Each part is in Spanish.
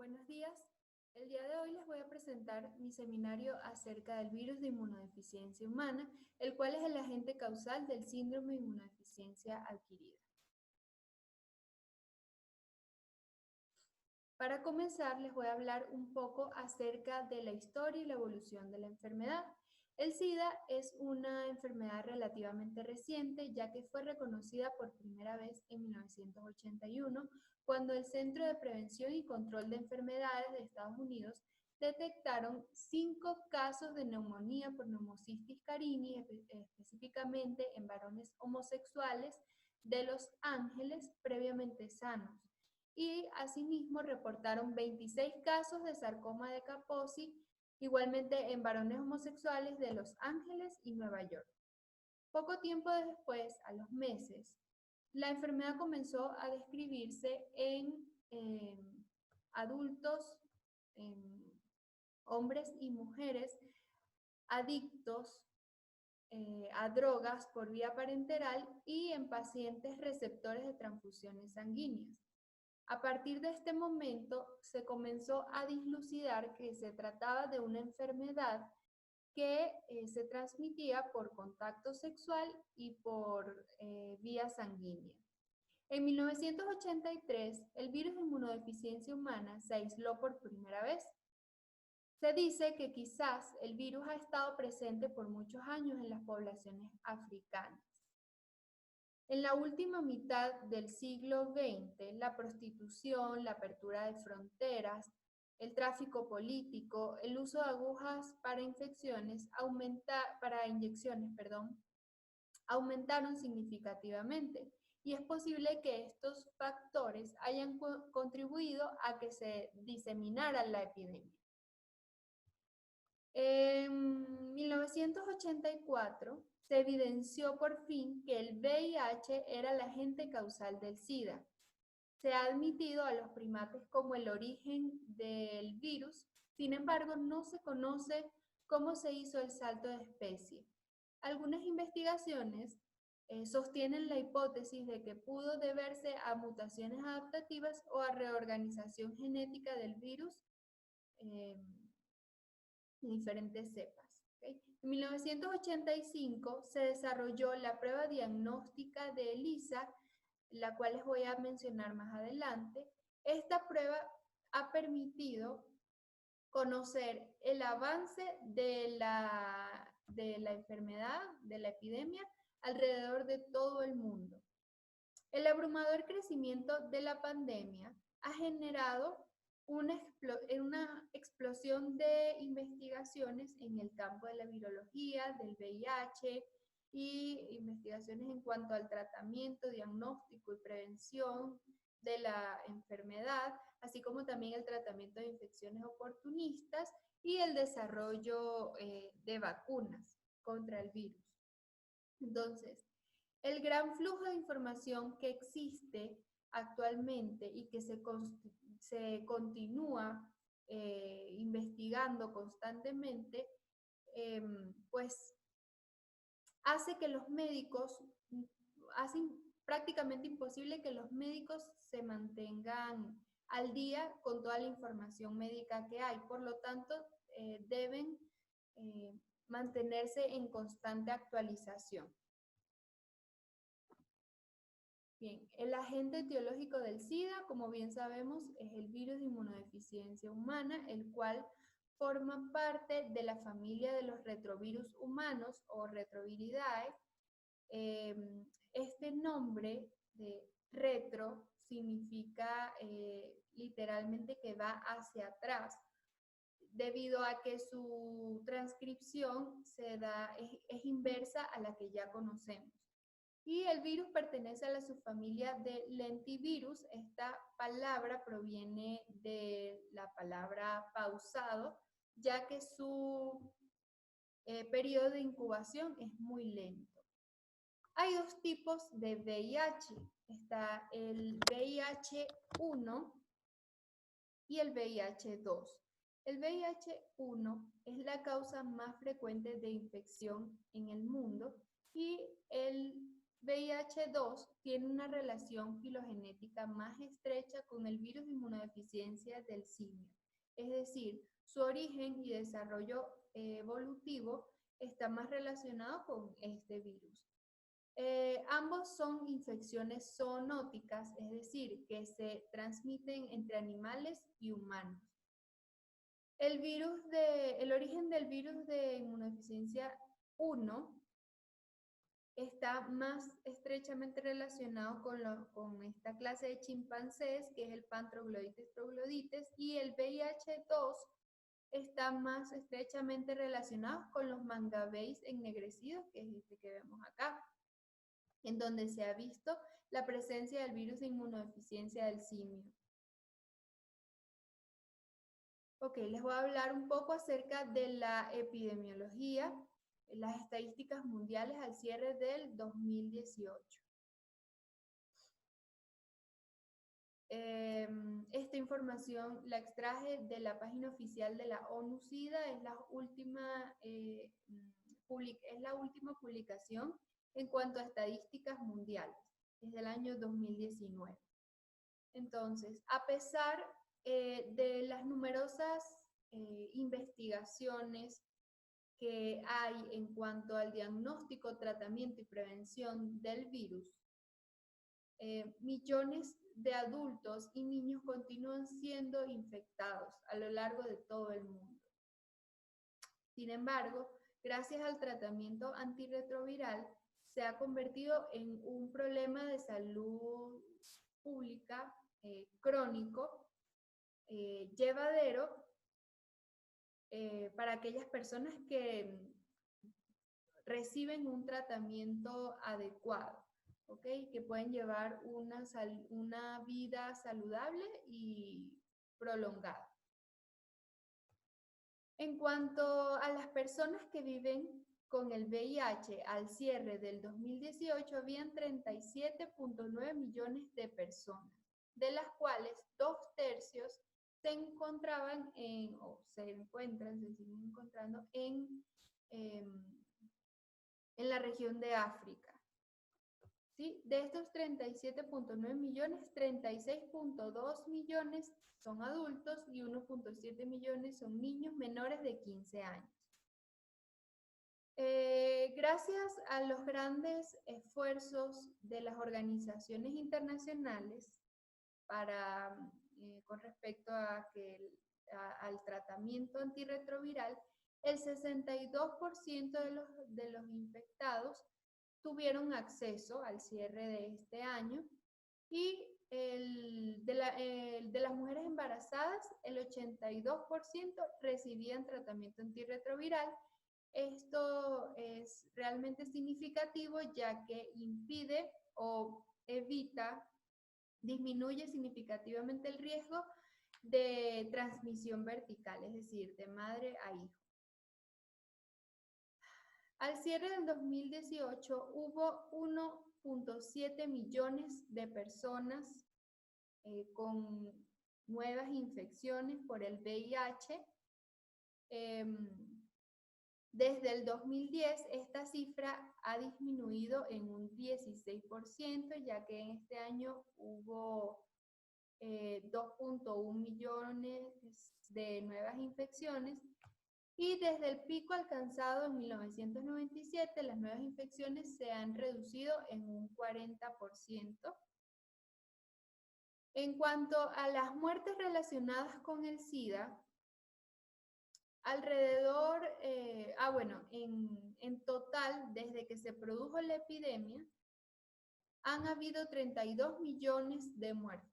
Buenos días. El día de hoy les voy a presentar mi seminario acerca del virus de inmunodeficiencia humana, el cual es el agente causal del síndrome de inmunodeficiencia adquirida. Para comenzar, les voy a hablar un poco acerca de la historia y la evolución de la enfermedad. El SIDA es una enfermedad relativamente reciente, ya que fue reconocida por primera vez en 1981, cuando el Centro de Prevención y Control de Enfermedades de Estados Unidos detectaron 5 casos de neumonía por Pneumocystis carini, específicamente en varones homosexuales de Los Ángeles previamente sanos. Y asimismo reportaron 26 casos de sarcoma de Kaposi, igualmente en varones homosexuales de Los Ángeles y Nueva York. Poco tiempo después, a los meses, la enfermedad comenzó a describirse en adultos, hombres y mujeres adictos a drogas por vía parenteral y en pacientes receptores de transfusiones sanguíneas. A partir de este momento se comenzó a dilucidar que se trataba de una enfermedad que se transmitía por contacto sexual y por vía sanguínea. En 1983, el virus de inmunodeficiencia humana se aisló por primera vez. Se dice que quizás el virus ha estado presente por muchos años en las poblaciones africanas. En la última mitad del siglo XX, la prostitución, la apertura de fronteras, el tráfico político, el uso de agujas para inyecciones aumentaron significativamente, y es posible que estos factores hayan contribuido a que se diseminara la epidemia. En 1984 se evidenció por fin que el VIH era el agente causal del SIDA. Se ha admitido a los primates como el origen del virus, sin embargo, no se conoce cómo se hizo el salto de especie. Algunas investigaciones sostienen la hipótesis de que pudo deberse a mutaciones adaptativas o a reorganización genética del virus diferentes cepas. ¿Okay? En 1985 se desarrolló la prueba diagnóstica de ELISA, la cual les voy a mencionar más adelante. Esta prueba ha permitido conocer el avance de la enfermedad, de la epidemia, alrededor de todo el mundo. El abrumador crecimiento de la pandemia ha generado una explosión de investigaciones en el campo de la virología, del VIH y investigaciones en cuanto al tratamiento, diagnóstico y prevención de la enfermedad, así como también el tratamiento de infecciones oportunistas y el desarrollo de vacunas contra el virus. Entonces, el gran flujo de información que existe actualmente y que se continúa investigando constantemente, pues hace que los médicos, hacen prácticamente imposible que los médicos se mantengan al día con toda la información médica que hay. Por lo tanto, deben mantenerse en constante actualización. Bien, el agente etiológico del SIDA, como bien sabemos, es el virus de inmunodeficiencia humana, el cual forma parte de la familia de los retrovirus humanos o retroviridae. Este nombre de retro significa literalmente que va hacia atrás, debido a que su transcripción es inversa a la que ya conocemos. Y el virus pertenece a la subfamilia de lentivirus. Esta palabra proviene de la palabra pausado, ya que su periodo de incubación es muy lento. Hay dos tipos de VIH. Está el VIH-1 y el VIH-2. El VIH-1 es la causa más frecuente de infección en el mundo y el VIH-2 tiene una relación filogenética más estrecha con el virus de inmunodeficiencia del simio. Es decir, su origen y desarrollo evolutivo está más relacionado con este virus. Ambos son infecciones zoonóticas, es decir, que se transmiten entre animales y humanos. El origen del virus de inmunodeficiencia 1 está más estrechamente relacionado con esta clase de chimpancés, que es el Pantroglodites troglodites, y el VIH-2 está más estrechamente relacionado con los mangabeys ennegrecidos, que es este que vemos acá, en donde se ha visto la presencia del virus de inmunodeficiencia del simio. Ok, les voy a hablar un poco acerca de la epidemiología, las estadísticas mundiales al cierre del 2018. Esta información la extraje de la página oficial de la ONU-SIDA, es la última publicación en cuanto a estadísticas mundiales, es del año 2019. Entonces, a pesar de las numerosas investigaciones que hay en cuanto al diagnóstico, tratamiento y prevención del virus, millones de adultos y niños continúan siendo infectados a lo largo de todo el mundo. Sin embargo, gracias al tratamiento antirretroviral, se ha convertido en un problema de salud pública crónico, llevadero, para aquellas personas que reciben un tratamiento adecuado, ¿ok? Que pueden llevar una vida saludable y prolongada. En cuanto a las personas que viven con el VIH, al cierre del 2018 habían 37.9 millones de personas, de las cuales 2/3 se encontraban se siguen encontrando en la región de África. ¿Sí? De estos 37.9 millones, 36.2 millones son adultos y 1.7 millones son niños menores de 15 años. Gracias a los grandes esfuerzos de las organizaciones internacionales con respecto al tratamiento antirretroviral, el 62% de los infectados tuvieron acceso al cierre de este año, y de las mujeres embarazadas, el 82% recibían tratamiento antirretroviral. Esto es realmente significativo, ya que impide o disminuye significativamente el riesgo de transmisión vertical, es decir, de madre a hijo. Al cierre del 2018 hubo 1.7 millones de personas con nuevas infecciones por el VIH. Desde el 2010 esta cifra ha disminuido en un 16%, ya que en este año hubo 2.1 millones de nuevas infecciones. Y desde el pico alcanzado en 1997, las nuevas infecciones se han reducido en un 40%. En cuanto a las muertes relacionadas con el SIDA, en total, desde que se produjo la epidemia, han habido 32 millones de muertes.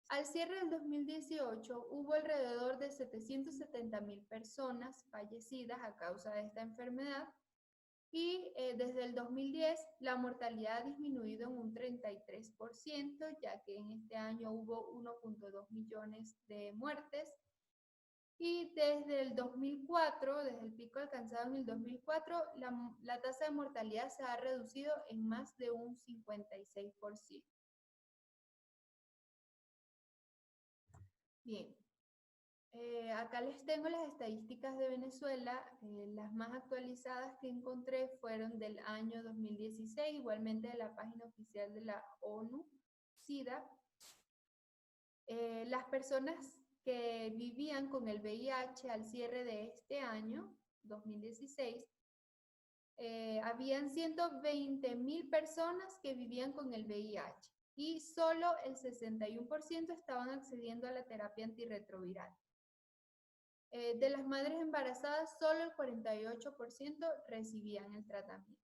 Al cierre del 2018 hubo alrededor de 770.000 personas fallecidas a causa de esta enfermedad, y desde el 2010 la mortalidad ha disminuido en un 33%, ya que en este año hubo 1.2 millones de muertes. Y desde el 2004, desde el pico alcanzado en el 2004, la tasa de mortalidad se ha reducido en más de un 56%. Bien, Acá les tengo las estadísticas de Venezuela. Las más actualizadas que encontré fueron del año 2016, igualmente de la página oficial de la ONU, SIDA. Las personas que vivían con el VIH al cierre de este año, 2016, habían 120.000 personas que vivían con el VIH y solo el 61% estaban accediendo a la terapia antirretroviral. De las madres embarazadas, solo el 48% recibían el tratamiento.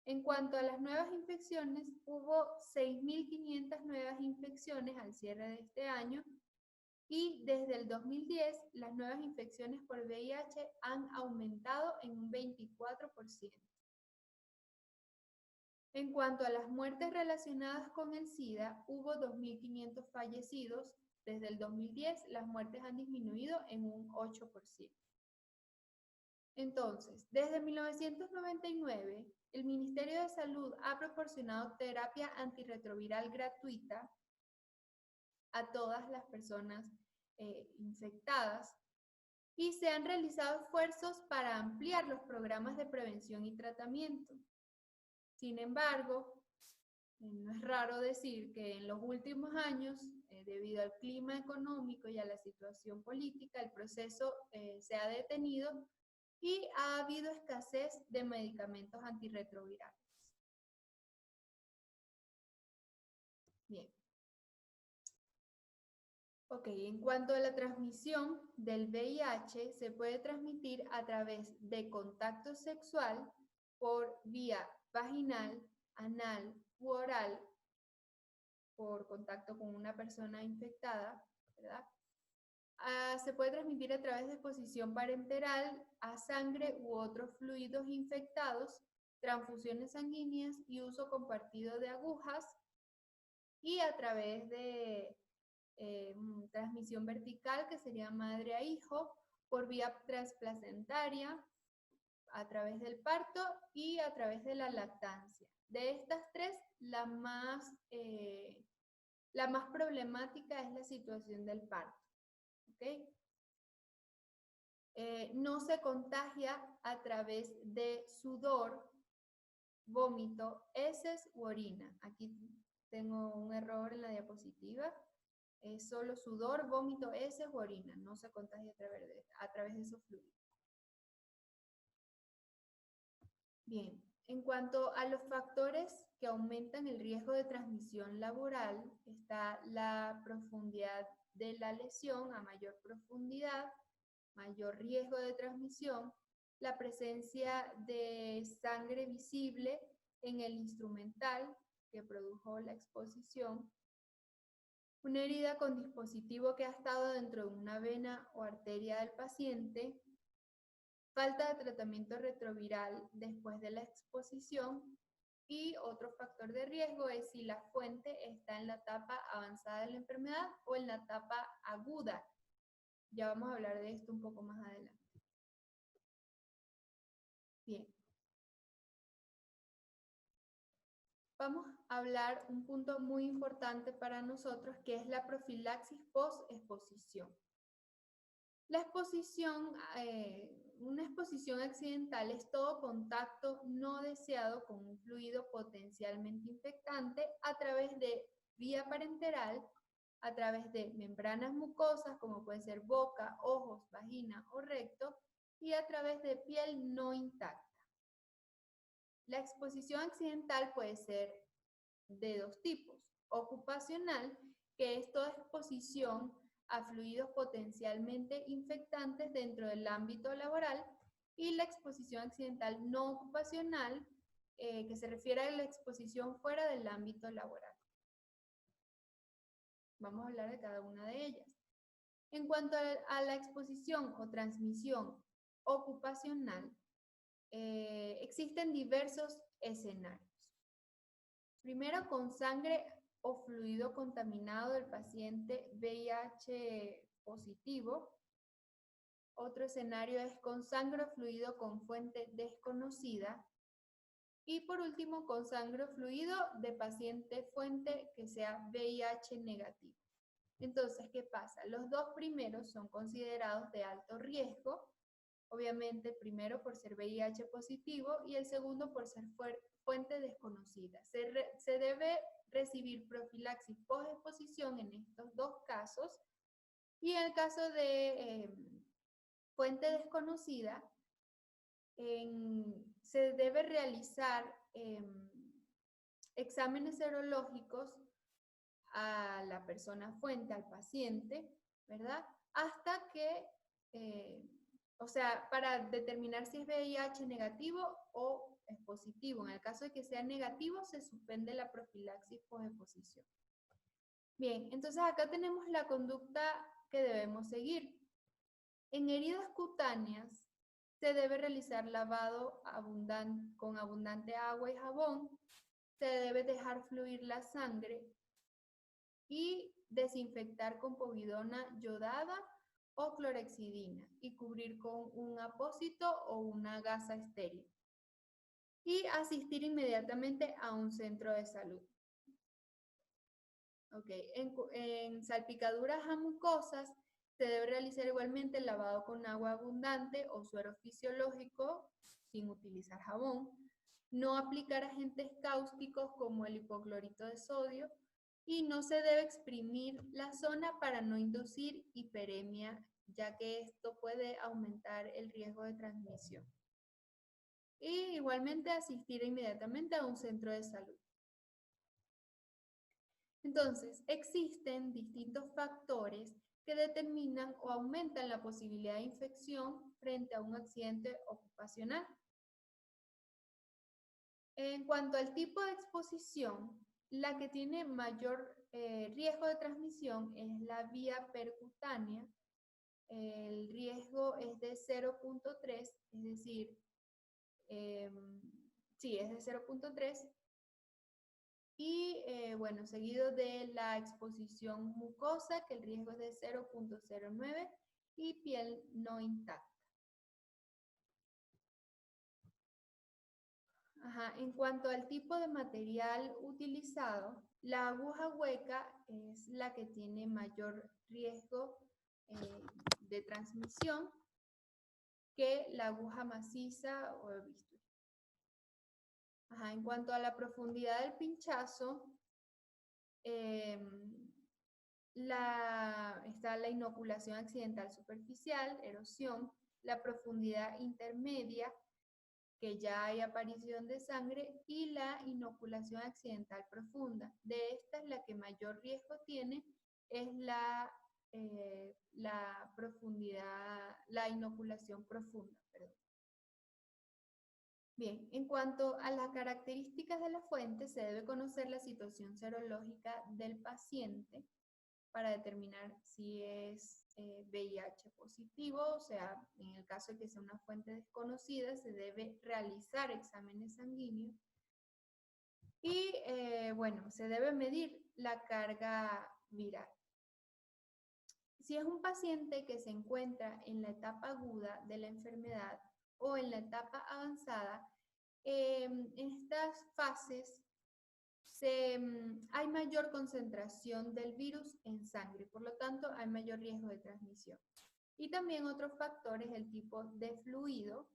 En cuanto a las nuevas infecciones, hubo 6.500 nuevas infecciones al cierre de este año y desde el 2010 las nuevas infecciones por VIH han aumentado en un 24%. En cuanto a las muertes relacionadas con el SIDA, hubo 2.500 fallecidos. Desde el 2010 las muertes han disminuido en un 8%. Entonces, desde 1999, el Ministerio de Salud ha proporcionado terapia antirretroviral gratuita a todas las personas infectadas y se han realizado esfuerzos para ampliar los programas de prevención y tratamiento. Sin embargo, no es raro decir que en los últimos años, debido al clima económico y a la situación política, el proceso se ha detenido y ha habido escasez de medicamentos antirretrovirales. Bien. Ok, en cuanto a la transmisión del VIH, se puede transmitir a través de contacto sexual por vía vaginal, anal u oral, por contacto con una persona infectada, ¿verdad? Se puede transmitir a través de exposición parenteral a sangre u otros fluidos infectados, transfusiones sanguíneas y uso compartido de agujas, y a través de transmisión vertical, que sería madre a hijo, por vía transplacentaria, a través del parto y a través de la lactancia. De estas tres, la más problemática es la situación del parto. ¿Okay? No se contagia a través de sudor, vómito, heces u orina. Aquí tengo un error en la diapositiva. Es solo sudor, vómito, heces u orina. No se contagia a través de esos fluidos. Bien, en cuanto a los factores que aumentan el riesgo de transmisión laboral, está la profundidad de la lesión. A mayor profundidad, mayor riesgo de transmisión, la presencia de sangre visible en el instrumental que produjo la exposición, una herida con dispositivo que ha estado dentro de una vena o arteria del paciente, falta de tratamiento retroviral después de la exposición, y otro factor de riesgo es si la fuente está en la etapa avanzada de la enfermedad o en la etapa aguda. Ya vamos a hablar de esto un poco más adelante. Bien. Vamos a hablar un punto muy importante para nosotros, que es la profilaxis post-exposición. La exposición, una exposición accidental es todo contacto no deseado con un fluido potencialmente infectante a través de vía parenteral, a través de membranas mucosas, como puede ser boca, ojos, vagina o recto, y a través de piel no intacta. La exposición accidental puede ser de dos tipos: ocupacional, que es toda exposición a fluidos potencialmente infectantes dentro del ámbito laboral, y la exposición accidental no ocupacional, que se refiere a la exposición fuera del ámbito laboral. Vamos a hablar de cada una de ellas. En cuanto a la exposición o transmisión ocupacional, existen diversos escenarios. Primero, con sangre o fluido contaminado del paciente VIH positivo. Otro escenario es con sangre o fluido con fuente desconocida. Y por último, con sangre o fluido de paciente fuente que sea VIH negativo. Entonces, ¿qué pasa? Los dos primeros son considerados de alto riesgo, obviamente el primero por ser VIH positivo y el segundo por ser fuente desconocida. Se debe recibir profilaxis post-exposición en estos dos casos, y en el caso de fuente desconocida, se debe realizar exámenes serológicos a la persona fuente, al paciente, ¿verdad? Hasta que, o sea, para determinar si es VIH negativo o es positivo. En el caso de que sea negativo, se suspende la profilaxis post-exposición. Bien, entonces acá tenemos la conducta que debemos seguir. En heridas cutáneas, se debe realizar lavado con abundante agua y jabón, se debe dejar fluir la sangre y desinfectar con povidona yodada o clorexidina y cubrir con un apósito o una gasa estéril. Y asistir inmediatamente a un centro de salud. Okay. En salpicaduras a mucosas se debe realizar igualmente el lavado con agua abundante o suero fisiológico sin utilizar jabón. No aplicar agentes cáusticos como el hipoclorito de sodio y no se debe exprimir la zona para no inducir hiperemia, ya que esto puede aumentar el riesgo de transmisión. Y igualmente asistir inmediatamente a un centro de salud. Entonces, existen distintos factores que determinan o aumentan la posibilidad de infección frente a un accidente ocupacional. En cuanto al tipo de exposición, la que tiene mayor riesgo de transmisión es la vía percutánea. El riesgo es de 0.3, es decir, sí, es de 0.3. Y bueno, seguido de la exposición mucosa, que el riesgo es de 0.09, y piel no intacta. En cuanto al tipo de material utilizado, la aguja hueca es la que tiene mayor riesgo de transmisión que la aguja maciza o el bisturí. En cuanto a la profundidad del pinchazo, está la inoculación accidental superficial, erosión, la profundidad intermedia, que ya hay aparición de sangre, y la inoculación accidental profunda. De estas, la que mayor riesgo tiene es la profundidad, la inoculación profunda, perdón. Bien, en cuanto a las características de la fuente, se debe conocer la situación serológica del paciente para determinar si es VIH positivo, o sea, en el caso de que sea una fuente desconocida, se debe realizar exámenes sanguíneos y, bueno, se debe medir la carga viral. Si es un paciente que se encuentra en la etapa aguda de la enfermedad o en la etapa avanzada, en estas fases hay mayor concentración del virus en sangre, por lo tanto hay mayor riesgo de transmisión. Y también otro factor es el tipo de fluido.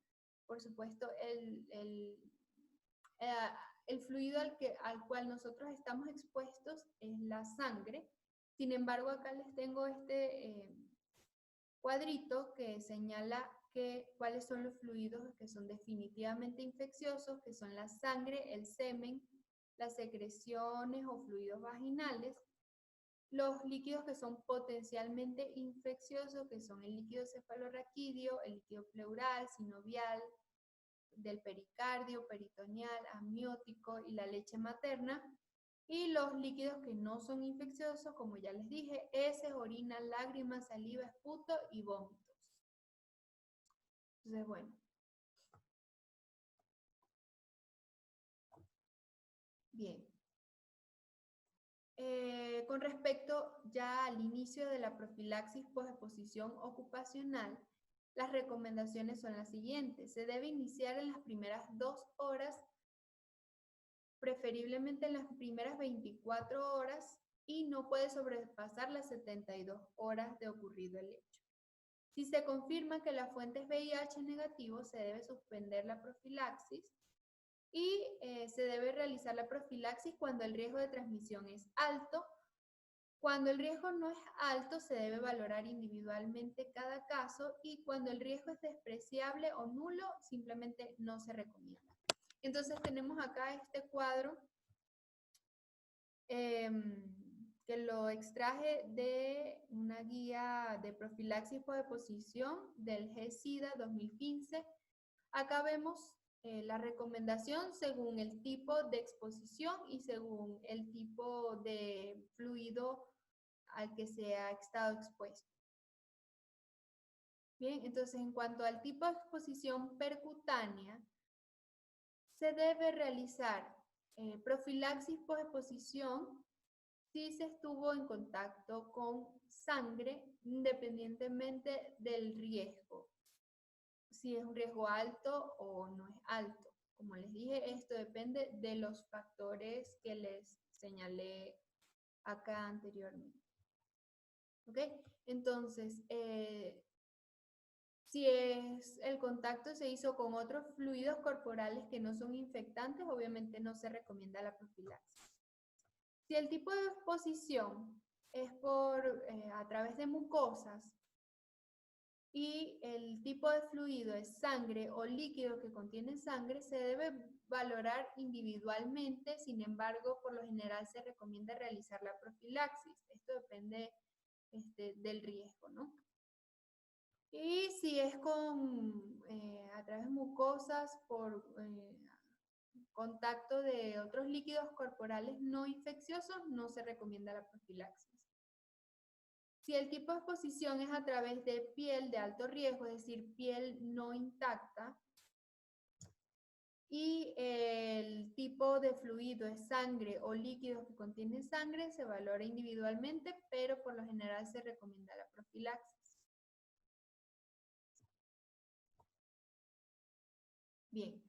Por supuesto, el fluido al cual nosotros estamos expuestos es la sangre. Sin embargo, acá les tengo este cuadrito que señala cuáles son los fluidos que son definitivamente infecciosos, que son la sangre, el semen, las secreciones o fluidos vaginales, los líquidos que son potencialmente infecciosos, que son el líquido cefalorraquídeo, el líquido pleural, sinovial, del pericardio, peritoneal, amniótico y la leche materna, y los líquidos que no son infecciosos, como ya les dije, heces, orina, lágrimas, saliva, esputo y vómitos. Entonces, bueno. Bien. Con respecto ya al inicio de la profilaxis post-exposición ocupacional, las recomendaciones son las siguientes. Se debe iniciar en las primeras 2 horas, preferiblemente en las primeras 24 horas y no puede sobrepasar las 72 horas de ocurrido el hecho. Si se confirma que la fuente es VIH negativo, se debe suspender la profilaxis y se debe realizar la profilaxis cuando el riesgo de transmisión es alto. Cuando el riesgo no es alto, se debe valorar individualmente cada caso, y cuando el riesgo es despreciable o nulo, simplemente no se recomienda. Entonces tenemos acá este cuadro que lo extraje de una guía de profilaxis por exposición del GESIDA 2015. Acá vemos la recomendación según el tipo de exposición y según el tipo de fluido al que se ha estado expuesto. Bien, entonces en cuanto al tipo de exposición percutánea, se debe realizar profilaxis por exposición si se estuvo en contacto con sangre, independientemente del riesgo, si es un riesgo alto o no es alto. Como les dije, esto depende de los factores que les señalé acá anteriormente. ¿Ok? Entonces, si el contacto se hizo con otros fluidos corporales que no son infectantes, obviamente no se recomienda la profilaxis. Si el tipo de exposición es a través de mucosas y el tipo de fluido es sangre o líquido que contiene sangre, se debe valorar individualmente. Sin embargo, por lo general se recomienda realizar la profilaxis. Esto depende del riesgo, ¿no? Y si es a través de mucosas por contacto de otros líquidos corporales no infecciosos, no se recomienda la profilaxis. Si el tipo de exposición es a través de piel de alto riesgo, es decir, piel no intacta, y el tipo de fluido es sangre o líquidos que contienen sangre, se valora individualmente, pero por lo general se recomienda la profilaxis. Bien,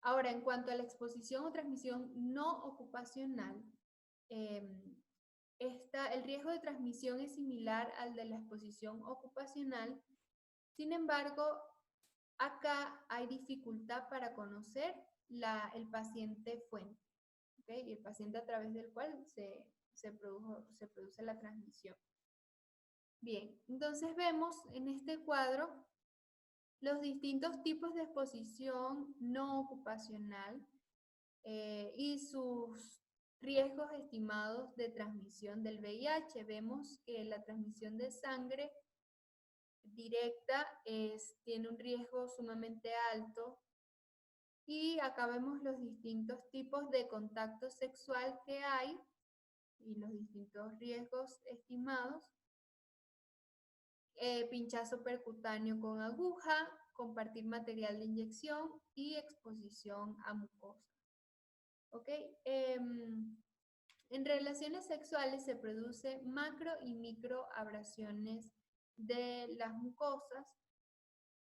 ahora en cuanto a la exposición o transmisión no ocupacional, el riesgo de transmisión es similar al de la exposición ocupacional. Sin embargo, acá hay dificultad para conocer el paciente fuente, ¿okay? Y el paciente a través del cual se produce la transmisión. Bien, entonces vemos en este cuadro los distintos tipos de exposición no ocupacional y sus riesgos estimados de transmisión del VIH. Vemos que la transmisión de sangre directa tiene un riesgo sumamente alto, y acá vemos los distintos tipos de contacto sexual que hay y los distintos riesgos estimados. Pinchazo percutáneo con aguja, compartir material de inyección y exposición a mucosa. ¿Ok? En relaciones sexuales se produce macro y microabrasiones de las mucosas.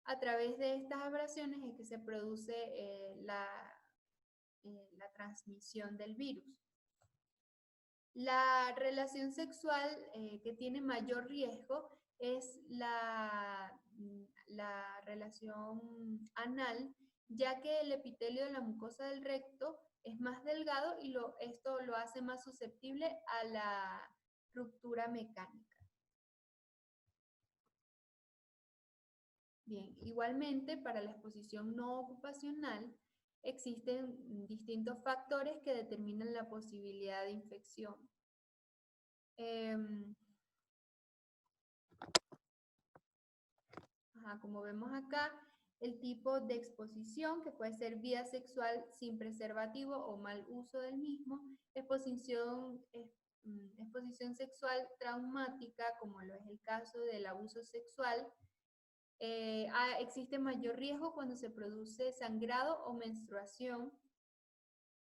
A través de estas abrasiones es que se produce la transmisión del virus. La relación sexual que tiene mayor riesgo es la relación anal, ya que el epitelio de la mucosa del recto es más delgado y esto lo hace más susceptible a la ruptura mecánica. Bien, igualmente para la exposición no ocupacional existen distintos factores que determinan la posibilidad de infección. Como vemos acá, el tipo de exposición, que puede ser vía sexual sin preservativo o mal uso del mismo, exposición sexual traumática, como lo es el caso del abuso sexual. Existe mayor riesgo cuando se produce sangrado o menstruación.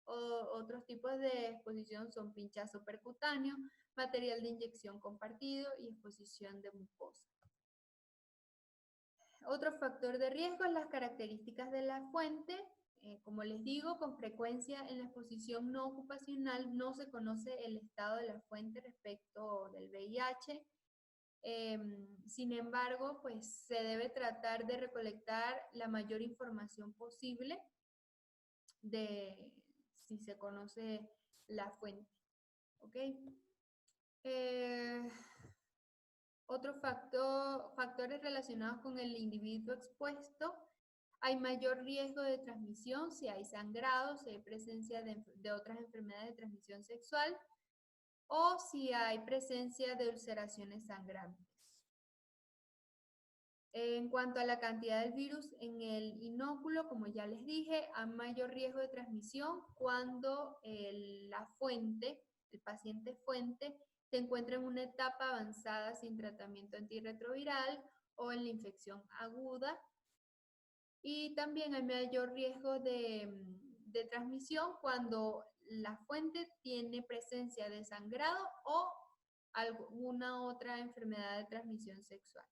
Otros tipos de exposición son pinchazo percutáneo, material de inyección compartido y exposición de mucosa. Otro factor de riesgo es las características de la fuente. como les digo, con frecuencia en la exposición no ocupacional no se conoce el estado de la fuente respecto del VIH. Sin embargo, pues se debe tratar de recolectar la mayor información posible de si se conoce la fuente. ¿Ok? Otros factores relacionados con el individuo expuesto: hay mayor riesgo de transmisión si hay sangrado, si hay presencia de otras enfermedades de transmisión sexual o si hay presencia de ulceraciones sangrantes. En cuanto a la cantidad del virus en el inóculo, como ya les dije, hay mayor riesgo de transmisión cuando la fuente, el paciente fuente, se encuentra en una etapa avanzada sin tratamiento antirretroviral o en la infección aguda. Y también hay mayor riesgo de transmisión cuando la fuente tiene presencia de sangrado o alguna otra enfermedad de transmisión sexual.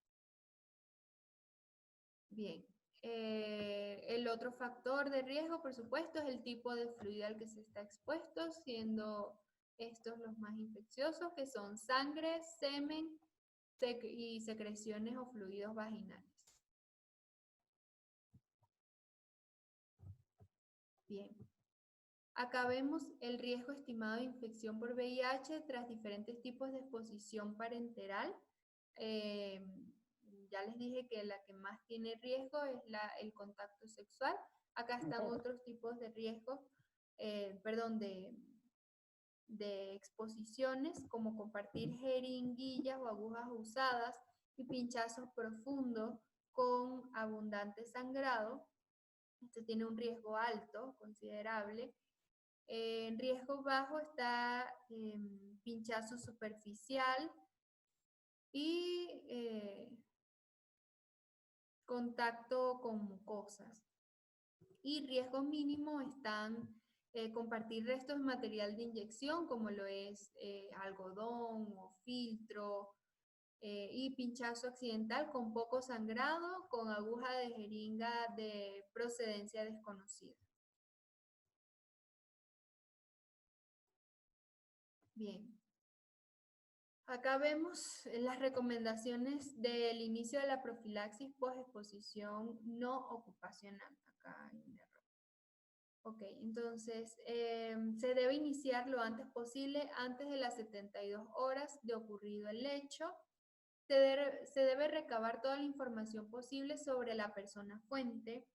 Bien, el otro factor de riesgo, por supuesto, es el tipo de fluido al que se está expuesto, siendo estos los más infecciosos, que son sangre, semen y secreciones o fluidos vaginales. Bien, acá vemos el riesgo estimado de infección por VIH tras diferentes tipos de exposición parenteral. Ya les dije que la que más tiene riesgo es el contacto sexual. Acá están otros tipos de riesgos, de exposiciones, como compartir jeringuillas o agujas usadas y pinchazos profundos con abundante sangrado. Esto tiene un riesgo alto, considerable. En riesgo bajo está pinchazo superficial y contacto con mucosas. Y riesgo mínimo están compartir restos de material de inyección, como lo es algodón o filtro, y pinchazo accidental con poco sangrado, con aguja de jeringa de procedencia desconocida. Bien. Acá vemos las recomendaciones del inicio de la profilaxis post-exposición no ocupacional. Acá hay un error. Ok, entonces se debe iniciar lo antes posible, antes de las 72 horas de ocurrido el hecho. Se debe recabar toda la información posible sobre la persona fuente.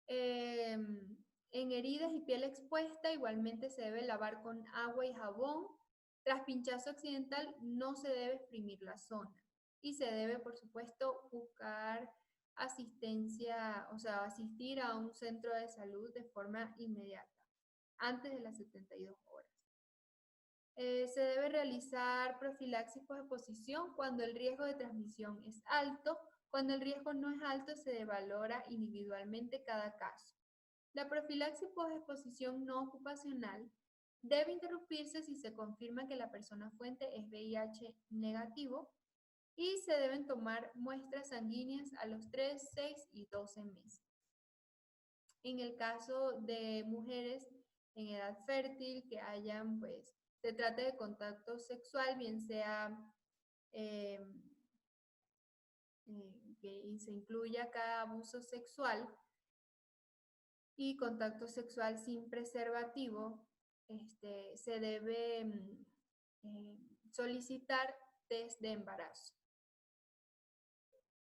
En heridas y piel expuesta, igualmente se debe lavar con agua y jabón. Tras pinchazo accidental, no se debe exprimir la zona. Y se debe, por supuesto, buscar asistencia, o sea, asistir a un centro de salud de forma inmediata, antes de las 72 horas. Se debe realizar profilaxis post-exposición cuando el riesgo de transmisión es alto. Cuando el riesgo no es alto, se valora individualmente cada caso. La profilaxis post-exposición no ocupacional debe interrumpirse si se confirma que la persona fuente es VIH negativo y se deben tomar muestras sanguíneas a los 3, 6 y 12 meses. En el caso de mujeres en edad fértil que hayan, pues, se trata de contacto sexual, bien sea que se incluya acá abuso sexual y contacto sexual sin preservativo, se debe solicitar test de embarazo.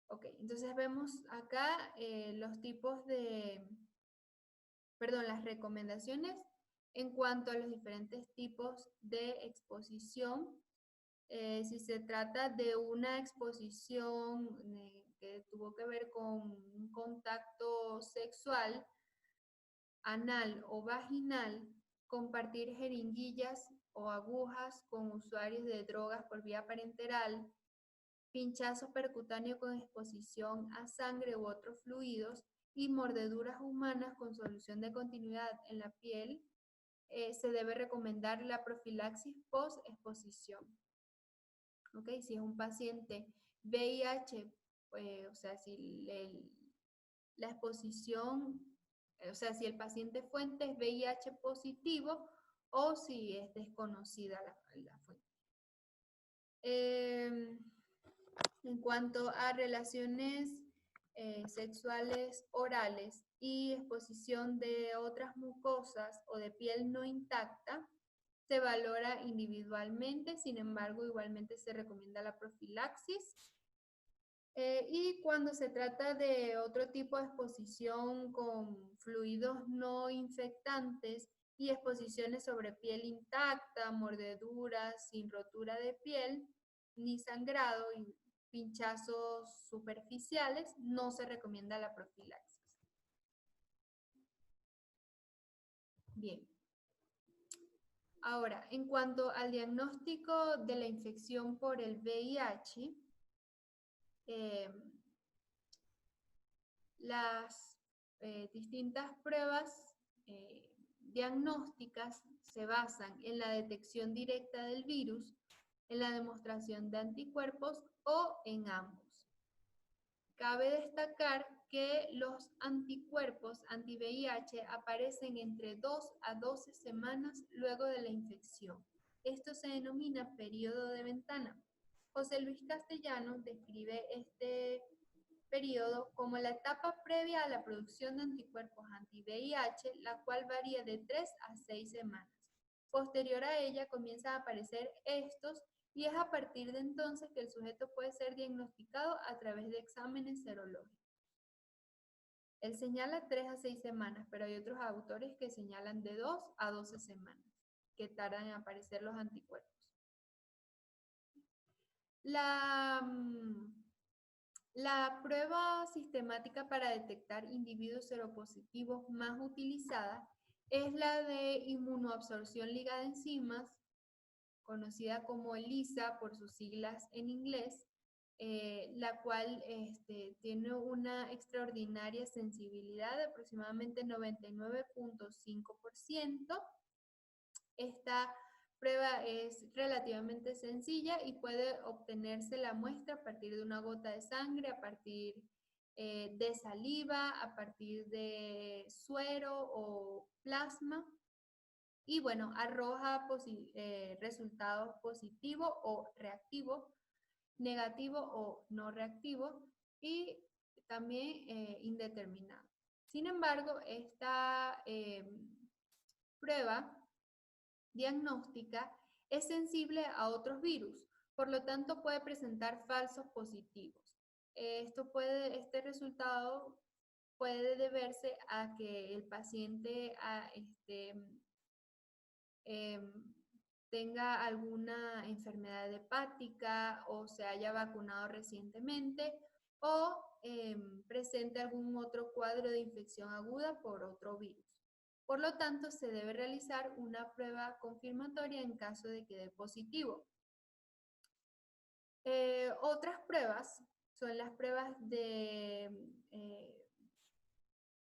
Ok, entonces vemos acá los tipos de, las recomendaciones en cuanto a los diferentes tipos de exposición. Si se trata de una exposición que tuvo que ver con un contacto sexual, anal o vaginal, compartir jeringuillas o agujas con usuarios de drogas por vía parenteral, pinchazo percutáneo con exposición a sangre u otros fluidos y mordeduras humanas con solución de continuidad en la piel, se debe recomendar la profilaxis post-exposición. ¿Ok? Si es un paciente VIH, o sea, si la exposición o sea, si el paciente fuente es VIH positivo o si es desconocida la fuente. En cuanto a relaciones sexuales orales y exposición de otras mucosas o de piel no intacta, se valora individualmente, sin embargo, igualmente se recomienda la profilaxis. Y cuando se trata de otro tipo de exposición con fluidos no infectantes y exposiciones sobre piel intacta, mordeduras sin rotura de piel, ni sangrado y pinchazos superficiales, no se recomienda la profilaxis. Bien. Ahora, en cuanto al diagnóstico de la infección por el VIH, las distintas pruebas diagnósticas se basan en la detección directa del virus, en la demostración de anticuerpos o en ambos. Cabe destacar que los anticuerpos anti-VIH aparecen entre 2 a 12 semanas luego de la infección. Esto se denomina periodo de ventana. José Luis Castellanos describe este periodo como la etapa previa a la producción de anticuerpos anti-VIH, la cual varía de 3 a 6 semanas. Posterior a ella comienzan a aparecer estos y es a partir de entonces que el sujeto puede ser diagnosticado a través de exámenes serológicos. Él señala 3 a 6 semanas, pero hay otros autores que señalan de 2 a 12 semanas que tardan en aparecer los anticuerpos. La prueba sistemática para detectar individuos seropositivos más utilizada es la de inmunoabsorción ligada a enzimas, conocida como ELISA por sus siglas en inglés, la cual tiene una extraordinaria sensibilidad de aproximadamente 99.5%. Esta prueba es relativamente sencilla y puede obtenerse la muestra a partir de una gota de sangre, a partir de saliva, a partir de suero o plasma. Y bueno, arroja resultados positivos o reactivos, negativo o no reactivo y también indeterminado. Sin embargo, esta prueba diagnóstica es sensible a otros virus, por lo tanto puede presentar falsos positivos. Este resultado puede deberse a que el paciente tenga alguna enfermedad hepática o se haya vacunado recientemente o presente algún otro cuadro de infección aguda por otro virus. Por lo tanto, se debe realizar una prueba confirmatoria en caso de que dé positivo. Otras pruebas son las pruebas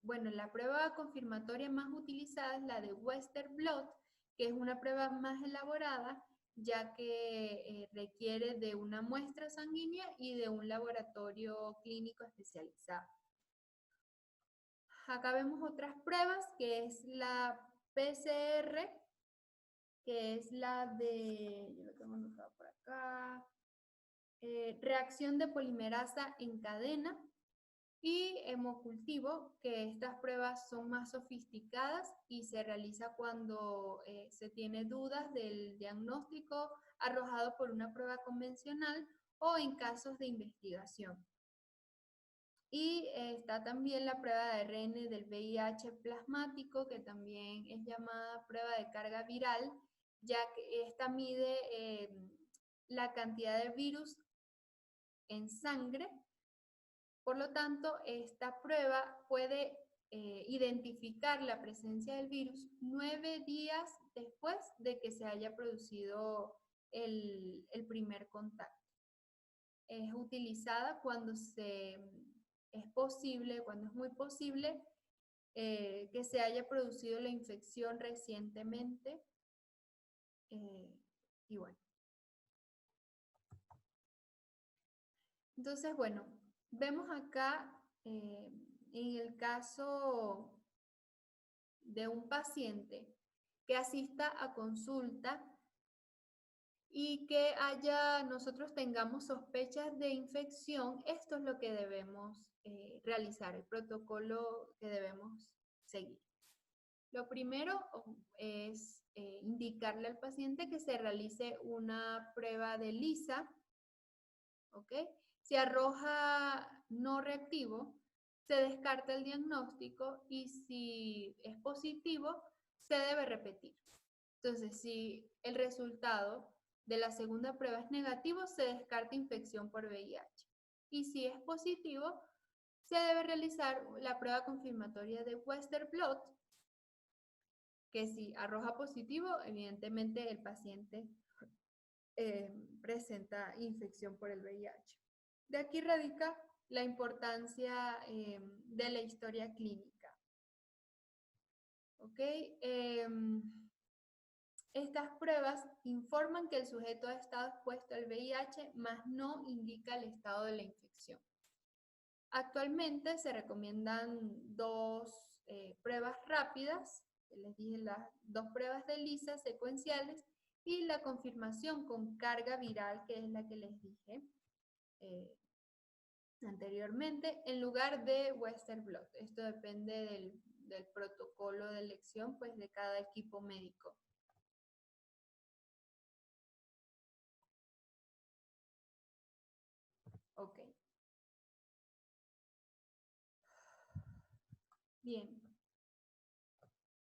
la prueba confirmatoria más utilizada es la de Western Blot, que es una prueba más elaborada, ya que requiere de una muestra sanguínea y de un laboratorio clínico especializado. Acá vemos otras pruebas, que es la PCR, que es la de, yo lo tengo anotado por acá, reacción de polimerasa en cadena, y hemocultivo, que estas pruebas son más sofisticadas y se realiza cuando se tiene dudas del diagnóstico arrojado por una prueba convencional o en casos de investigación. Y está también la prueba de ARN del VIH plasmático, que también es llamada prueba de carga viral, ya que esta mide la cantidad de virus en sangre. Por lo tanto, esta prueba puede identificar la presencia del virus 9 días después de que se haya producido el primer contacto. Es utilizada cuando es muy posible que se haya producido la infección recientemente. Y bueno. Entonces, bueno, vemos acá en el caso de un paciente que asista a consulta y que nosotros tengamos sospechas de infección, esto es lo que debemos realizar, el protocolo que debemos seguir. Lo primero es indicarle al paciente que se realice una prueba de ELISA, ¿ok? Si arroja no reactivo, se descarta el diagnóstico y si es positivo, se debe repetir. Entonces, si el resultado de la segunda prueba es negativo, se descarta infección por VIH. Y si es positivo, se debe realizar la prueba confirmatoria de Western blot, que si arroja positivo, evidentemente el paciente presenta infección por el VIH. De aquí radica la importancia de la historia clínica. ¿Ok? Estas pruebas informan que el sujeto ha estado expuesto al VIH, mas no indica el estado de la infección. Actualmente se recomiendan dos pruebas rápidas, les dije las dos pruebas de ELISA secuenciales y la confirmación con carga viral, que es la que les dije anteriormente, en lugar de Western blot. Esto depende del protocolo de elección pues, de cada equipo médico. Ok. Bien.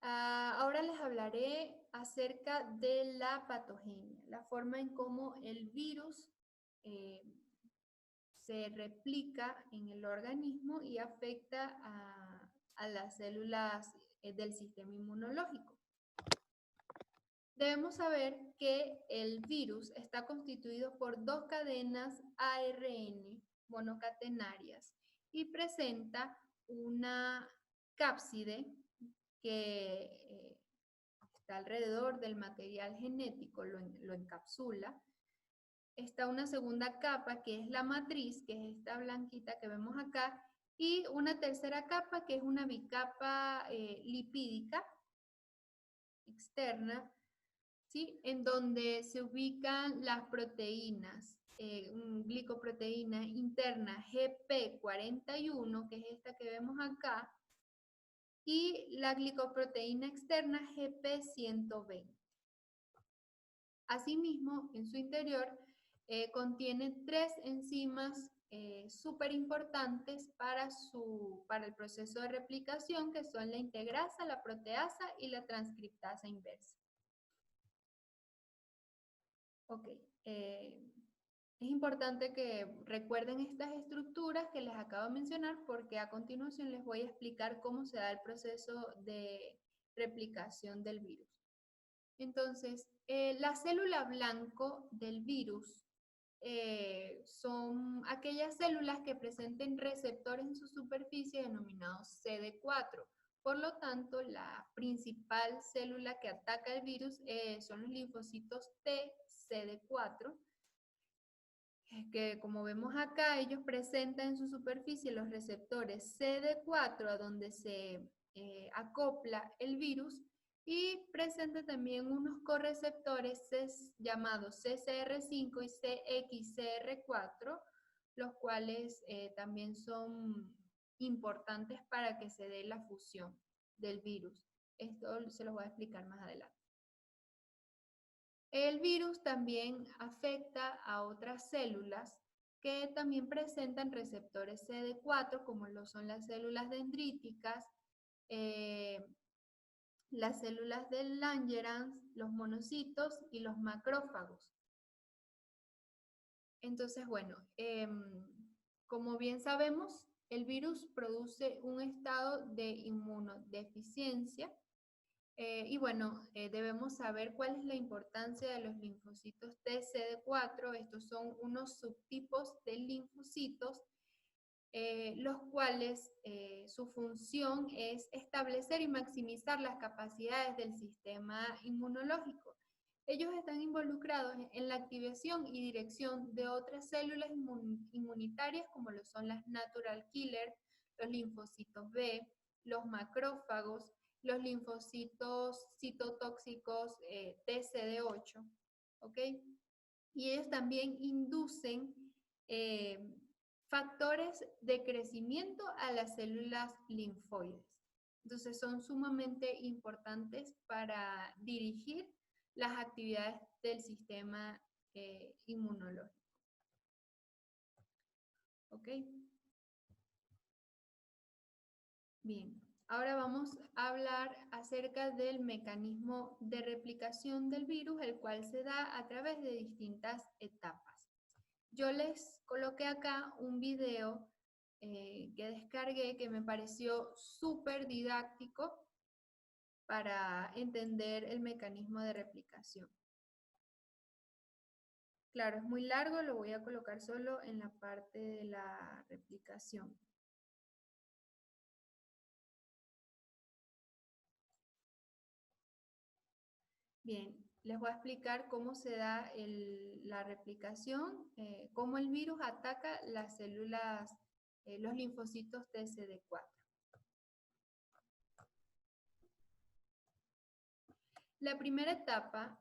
Ahora les hablaré acerca de la patogenia, la forma en cómo el virus se replica en el organismo y afecta a las células del sistema inmunológico. Debemos saber que el virus está constituido por dos cadenas ARN monocatenarias y presenta una cápside que está alrededor del material genético, lo encapsula. Está una segunda capa que es la matriz, que es esta blanquita que vemos acá, y una tercera capa que es una bicapa lipídica externa, ¿sí? En donde se ubican las proteínas, glicoproteína interna GP41, que es esta que vemos acá, y la glicoproteína externa GP120. Asimismo, en su interior contiene tres enzimas súper importantes para el proceso de replicación, que son la integrasa, la proteasa y la transcriptasa inversa. Ok, es importante que recuerden estas estructuras que les acabo de mencionar porque a continuación les voy a explicar cómo se da el proceso de replicación del virus. Entonces, la célula blanco del virus son aquellas células que presenten receptores en su superficie denominados CD4. Por lo tanto, la principal célula que ataca el virus son los linfocitos T CD4, que como vemos acá, ellos presentan en su superficie los receptores CD4 a donde se acopla el virus y presenta también unos correceptores llamados CCR5 y CXCR4, los cuales también son importantes para que se dé la fusión del virus. Esto se los voy a explicar más adelante. El virus también afecta a otras células que también presentan receptores CD4, como lo son las células dendríticas, las células de Langerhans, los monocitos y los macrófagos. Entonces, bueno, como bien sabemos, el virus produce un estado de inmunodeficiencia. Y bueno, debemos saber cuál es la importancia de los linfocitos TCD4. Estos son unos subtipos de linfocitos, los cuales su función es establecer y maximizar las capacidades del sistema inmunológico. Ellos están involucrados en la activación y dirección de otras células inmunitarias como lo son las natural killer, los linfocitos B, los macrófagos, los linfocitos citotóxicos TCD8, ¿ok? Y ellos también inducen factores de crecimiento a las células linfoides. Entonces son sumamente importantes para dirigir las actividades del sistema inmunológico. ¿Ok? Bien, ahora vamos a hablar acerca del mecanismo de replicación del virus, el cual se da a través de distintas etapas. Yo les coloqué acá un video que descargué que me pareció súper didáctico para entender el mecanismo de replicación. Claro, es muy largo, lo voy a colocar solo en la parte de la replicación. Bien, les voy a explicar cómo se da la replicación, cómo el virus ataca las células, los linfocitos TCD4. La primera etapa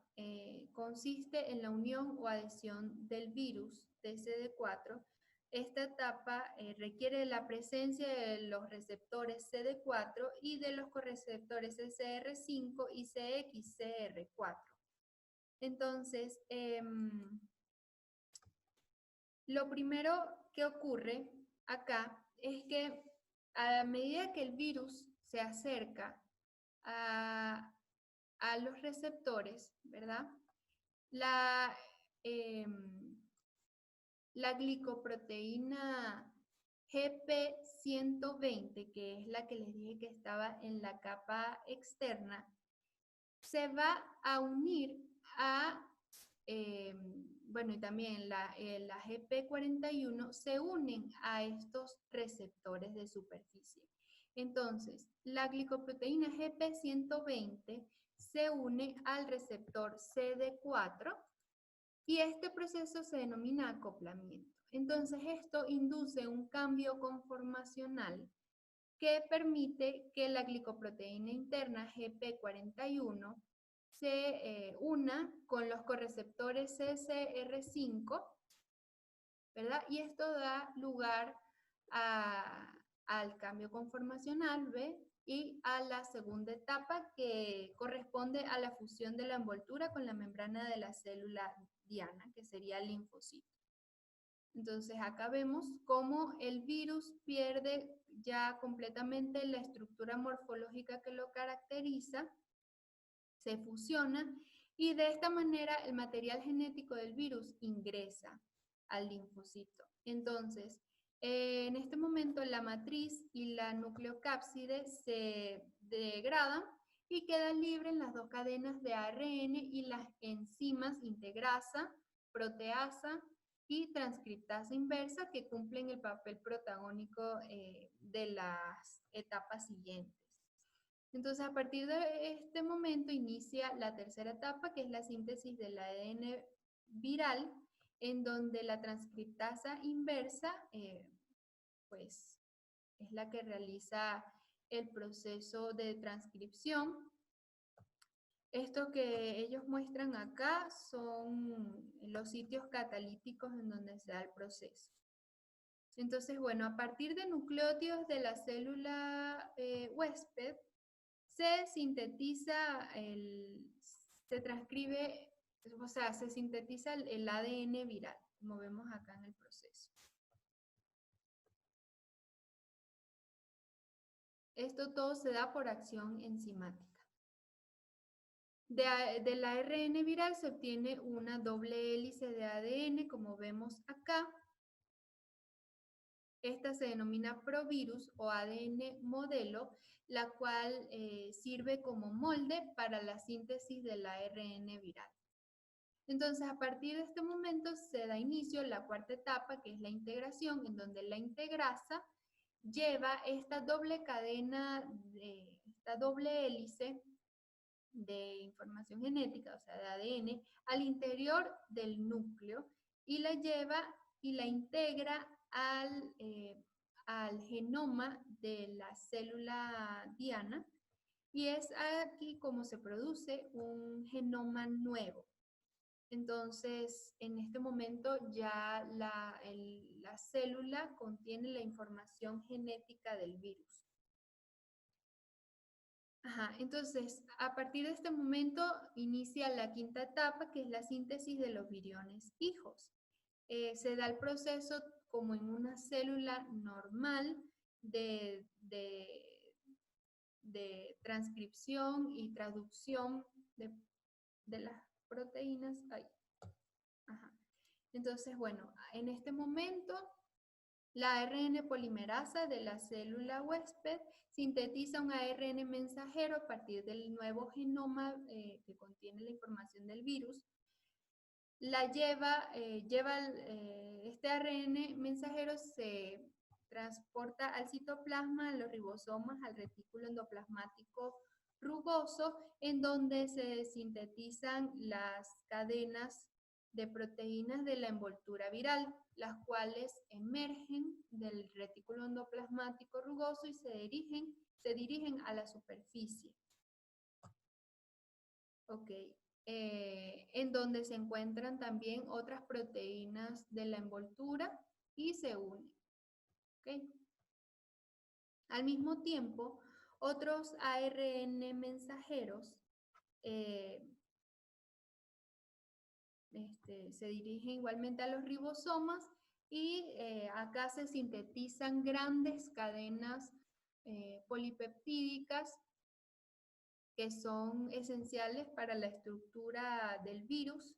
consiste en la unión o adhesión del virus TCD4. Esta etapa requiere la presencia de los receptores CD4 y de los correceptores CCR5 y CXCR4. Entonces, lo primero que ocurre acá es que a medida que el virus se acerca a los receptores, ¿verdad? La glicoproteína GP120, que es la que les dije que estaba en la capa externa, se va a unir a, bueno, y también la GP41 se unen a estos receptores de superficie. Entonces, la glicoproteína GP120 se une al receptor CD4 y este proceso se denomina acoplamiento. Entonces, esto induce un cambio conformacional que permite que la glicoproteína interna GP41 se una con los correceptores CCR5, ¿verdad? Y esto da lugar al cambio conformacional, ¿ve? Y a la segunda etapa que corresponde a la fusión de la envoltura con la membrana de la célula diana, que sería el linfocito. Entonces acá vemos cómo el virus pierde ya completamente la estructura morfológica que lo caracteriza, se fusiona y de esta manera el material genético del virus ingresa al linfocito. Entonces, en este momento la matriz y la nucleocápside se degradan y quedan libres las dos cadenas de ARN y las enzimas integrasa, proteasa y transcriptasa inversa que cumplen el papel protagónico de las etapas siguientes. Entonces, a partir de este momento inicia la tercera etapa, que es la síntesis del ADN viral, en donde la transcriptasa inversa, pues, es la que realiza el proceso de transcripción. Esto que ellos muestran acá son los sitios catalíticos en donde se da el proceso. Entonces, bueno, a partir de nucleótidos de la célula huésped, se sintetiza, se transcribe, o sea, se sintetiza el ADN viral, como vemos acá en el proceso. Esto todo se da por acción enzimática. Del ARN viral se obtiene una doble hélice de ADN, como vemos acá. Esta se denomina provirus o ADN modelo, la cual sirve como molde para la síntesis del ARN viral. Entonces, a partir de este momento se da inicio a la cuarta etapa, que es la integración, en donde la integrasa lleva esta doble cadena, esta doble hélice de información genética, o sea, de ADN, al interior del núcleo y la lleva y la integra al genoma de la célula diana Y es aquí como se produce un genoma nuevo. Entonces, en este momento ya la célula contiene la información genética del virus. Entonces, a partir de este momento inicia la quinta etapa, que es la síntesis de los viriones hijos. Se da el proceso como en una célula normal de transcripción y traducción de las proteínas. Entonces, bueno, en este momento la ARN polimerasa de la célula huésped sintetiza un ARN mensajero a partir del nuevo genoma que contiene la información del virus. Este ARN mensajero se transporta al citoplasma, a los ribosomas, al retículo endoplasmático rugoso, en donde se sintetizan las cadenas de proteínas de la envoltura viral, las cuales emergen del retículo endoplasmático rugoso y se dirigen a la superficie. Ok. En donde se encuentran también otras proteínas de la envoltura y se unen. ¿Okay? Al mismo tiempo, otros ARN mensajeros se dirigen igualmente a los ribosomas y acá se sintetizan grandes cadenas polipeptídicas que son esenciales para la estructura del virus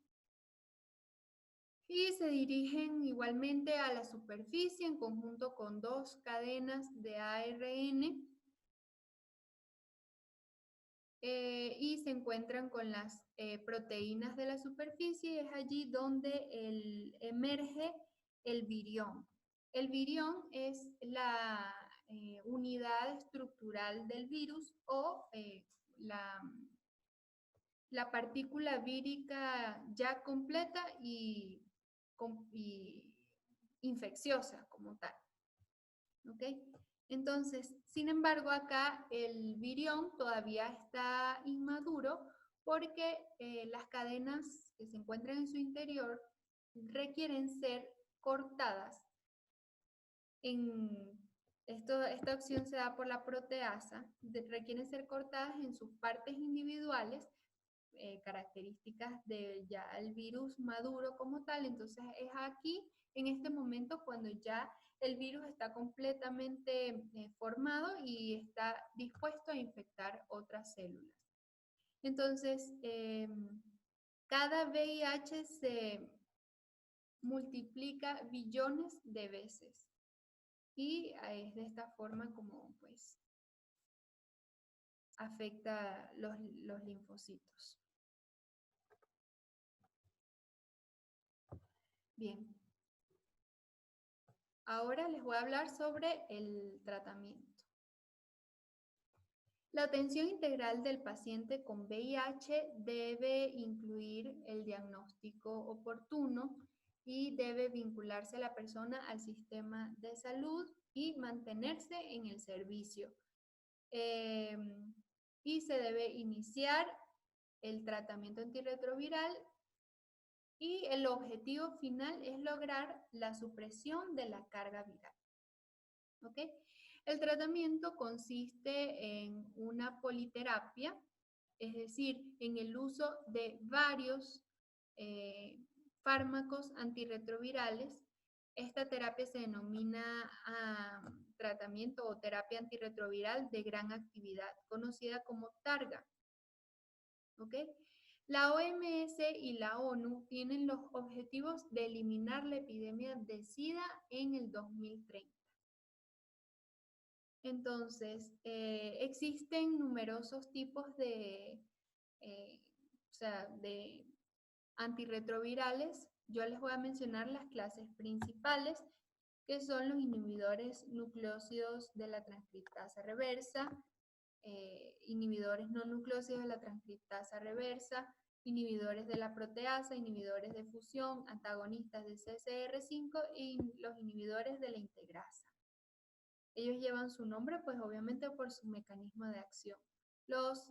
y se dirigen igualmente a la superficie en conjunto con dos cadenas de ARN y se encuentran con las proteínas de la superficie y es allí donde emerge el virión. El virión es la unidad estructural del virus o la partícula vírica ya completa y infecciosa como tal. ¿Ok? Entonces, sin embargo, acá el virión todavía está inmaduro porque las cadenas que se encuentran en su interior requieren ser cortadas. Esta opción se da por la proteasa, requieren ser cortadas en sus partes individuales, características del ya el virus maduro como tal. Entonces es aquí, en este momento, cuando ya el virus está completamente formado y está dispuesto a infectar otras células. Entonces, cada VIH se multiplica billones de veces y es de esta forma como pues afecta los linfocitos. Bien. Ahora les voy a hablar sobre el tratamiento. La atención integral del paciente con VIH debe incluir el diagnóstico oportuno y debe vincularse a la persona al sistema de salud y mantenerse en el servicio. Y se debe iniciar el tratamiento antirretroviral y el objetivo final es lograr la supresión de la carga viral. ¿Ok? El tratamiento consiste en una politerapia, es decir, en el uso de varios fármacos antirretrovirales. Esta terapia se denomina tratamiento o terapia antirretroviral de gran actividad, conocida como TARGA. ¿Ok? La OMS y la ONU tienen los objetivos de eliminar la epidemia de SIDA en el 2030. Entonces, existen numerosos tipos de antirretrovirales. Yo les voy a mencionar las clases principales, que son los inhibidores nucleócidos de la transcriptasa reversa, inhibidores no nucleócidos de la transcriptasa reversa, inhibidores de la proteasa, inhibidores de fusión, antagonistas de CCR5 y los inhibidores de la integrasa. Ellos llevan su nombre, pues obviamente por su mecanismo de acción. Los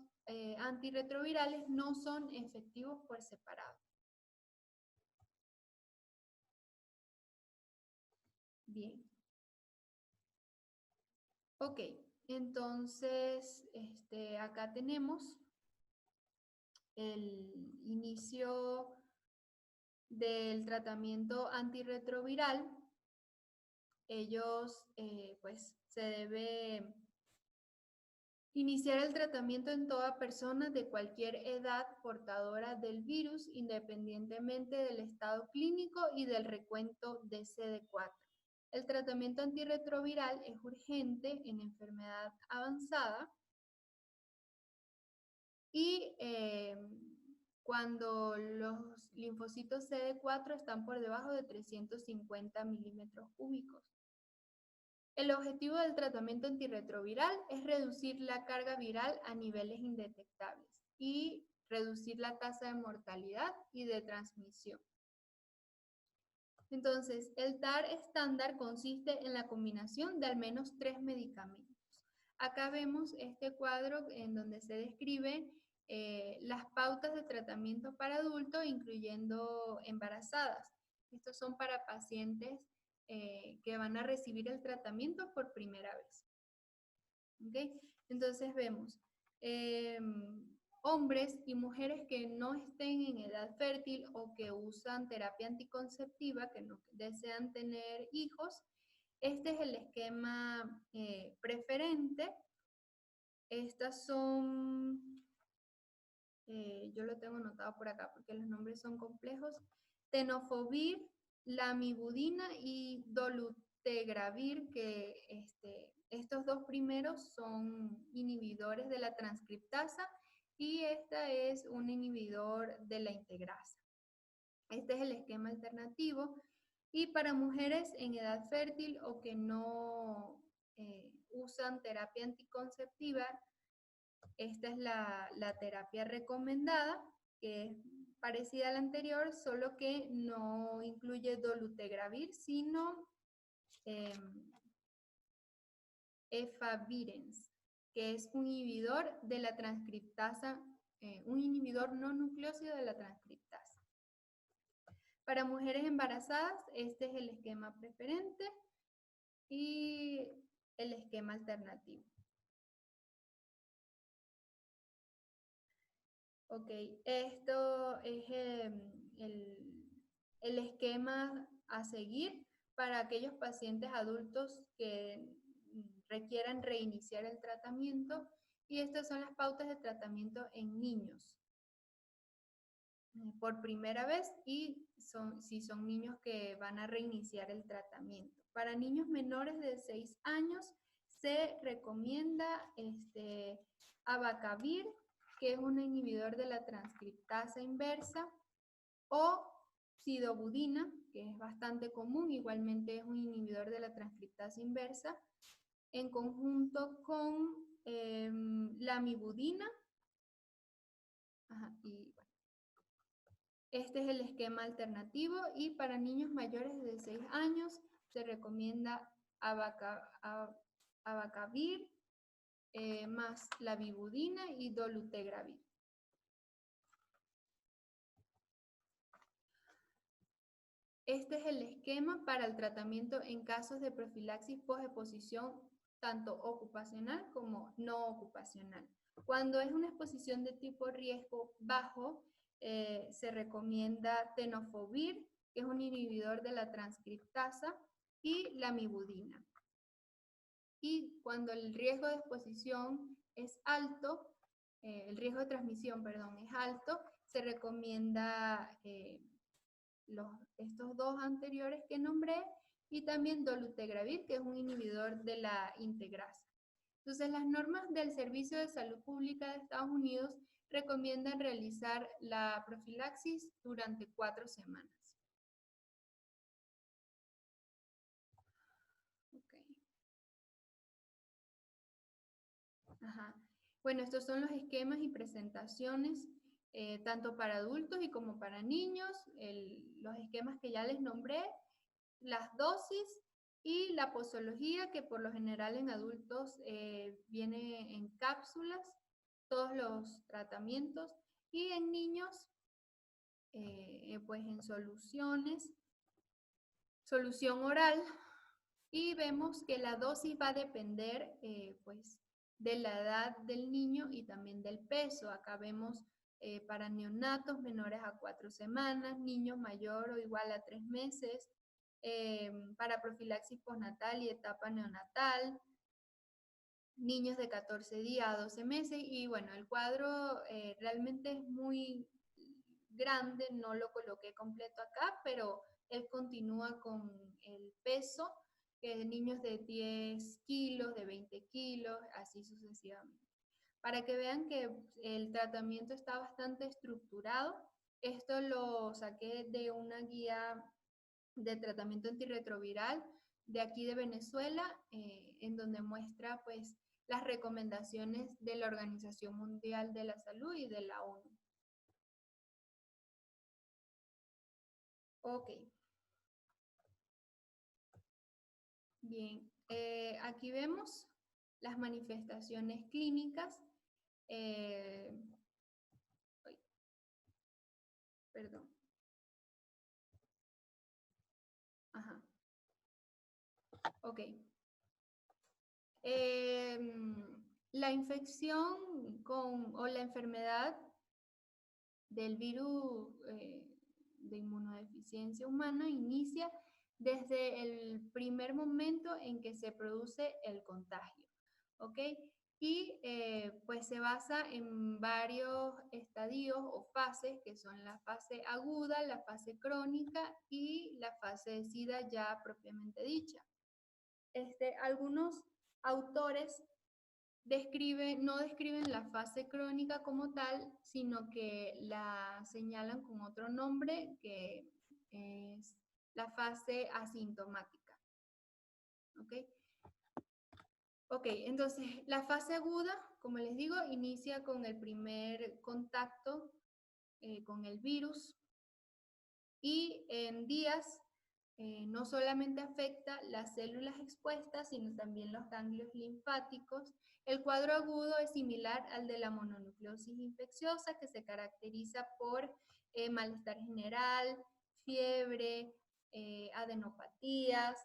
antirretrovirales no son efectivos por separado. Bien. Ok, entonces acá tenemos el inicio del tratamiento antirretroviral. Ellos, pues, se debe iniciar el tratamiento en toda persona de cualquier edad portadora del virus, independientemente del estado clínico y del recuento de CD4. El tratamiento antirretroviral es urgente en enfermedad avanzada y cuando los linfocitos CD4 están por debajo de 350 milímetros cúbicos. El objetivo del tratamiento antirretroviral es reducir la carga viral a niveles indetectables y reducir la tasa de mortalidad y de transmisión. Entonces, el TAR estándar consiste en la combinación de al menos 3 medicamentos. Acá vemos este cuadro en donde se describe las pautas de tratamiento para adultos, incluyendo embarazadas. Estos son para pacientes que van a recibir el tratamiento por primera vez. ¿Okay? Entonces vemos hombres y mujeres que no estén en edad fértil o que usan terapia anticonceptiva, que no desean tener hijos. Este es el esquema preferente. Estas son, yo lo tengo anotado por acá porque los nombres son complejos, tenofovir, lamivudina y dolutegravir, que estos dos primeros son inhibidores de la transcriptasa y esta es un inhibidor de la integrasa. Este es el esquema alternativo. Y para mujeres en edad fértil o que no usan terapia anticonceptiva, esta es la terapia recomendada, que es parecida a la anterior, solo que no incluye dolutegravir, sino efavirenz, que es un inhibidor de la transcriptasa, un inhibidor no nucleósido de la transcriptasa. Para mujeres embarazadas, este es el esquema preferente y el esquema alternativo. Ok, esto es el esquema a seguir para aquellos pacientes adultos que requieran reiniciar el tratamiento, y estas son las pautas de tratamiento en niños por primera vez y si son niños que van a reiniciar el tratamiento. Para niños menores de 6 años se recomienda abacavir, que es un inhibidor de la transcriptasa inversa, o sidobudina, que es bastante común, igualmente es un inhibidor de la transcriptasa inversa, en conjunto con lamivudina. Y bueno, este es el esquema alternativo, y para niños mayores de 6 años se recomienda abacavir más lamivudina y dolutegravir. Este es el esquema para el tratamiento en casos de profilaxis post-exposición, tanto ocupacional como no ocupacional. Cuando es una exposición de tipo riesgo bajo, se recomienda tenofovir, que es un inhibidor de la transcriptasa, y lamivudina. Y cuando el riesgo de exposición es alto, el riesgo de transmisión, perdón, es alto, se recomienda estos dos anteriores que nombré, y también dolutegravir, que es un inhibidor de la integrasa. Entonces, las normas del Servicio de Salud Pública de Estados Unidos recomiendan realizar la profilaxis durante 4 semanas. Okay. Bueno, estos son los esquemas y presentaciones tanto para adultos y como para niños, los esquemas que ya les nombré, las dosis y la posología, que por lo general en adultos viene en cápsulas, todos los tratamientos. Y en niños, pues en solución oral, y vemos que la dosis va a depender pues de la edad del niño y también del peso. Acá vemos para neonatos menores a 4 semanas, niños mayor o igual a 3 meses, para profilaxis postnatal y etapa neonatal, niños de 14 días a 12 meses, y bueno, el cuadro realmente es muy grande, no lo coloqué completo acá, pero él continúa con el peso, que de niños de 10 kilos, de 20 kilos, así sucesivamente. Para que vean que el tratamiento está bastante estructurado, esto lo saqué de una guía de tratamiento antirretroviral de aquí de Venezuela, en donde muestra pues las recomendaciones de la Organización Mundial de la Salud y de la ONU. Ok. Bien, aquí vemos las manifestaciones clínicas. Perdón. Ajá. Ok. La infección o la enfermedad del virus de inmunodeficiencia humana inicia desde el primer momento en que se produce el contagio, ¿ok? Y pues se basa en varios estadios o fases, que son la fase aguda, la fase crónica y la fase de SIDA ya propiamente dicha. Algunos autores no describen la fase crónica como tal, sino que la señalan con otro nombre, que es la fase asintomática. ¿Ok? Ok, entonces la fase aguda, como les digo, inicia con el primer contacto con el virus, y en días no solamente afecta las células expuestas, sino también los ganglios linfáticos. El cuadro agudo es similar al de la mononucleosis infecciosa, que se caracteriza por malestar general, fiebre, adenopatías,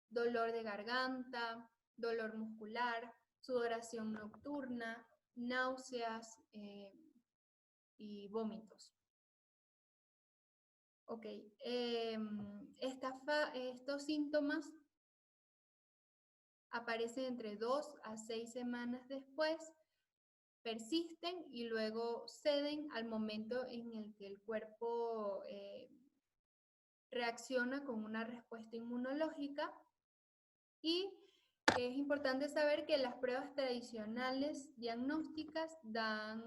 dolor de garganta, dolor muscular, sudoración nocturna, náuseas y vómitos. Ok, estos síntomas aparecen entre 2 a 6 semanas después, persisten y luego ceden al momento en el que el cuerpo reacciona con una respuesta inmunológica. Y es importante saber que las pruebas tradicionales diagnósticas dan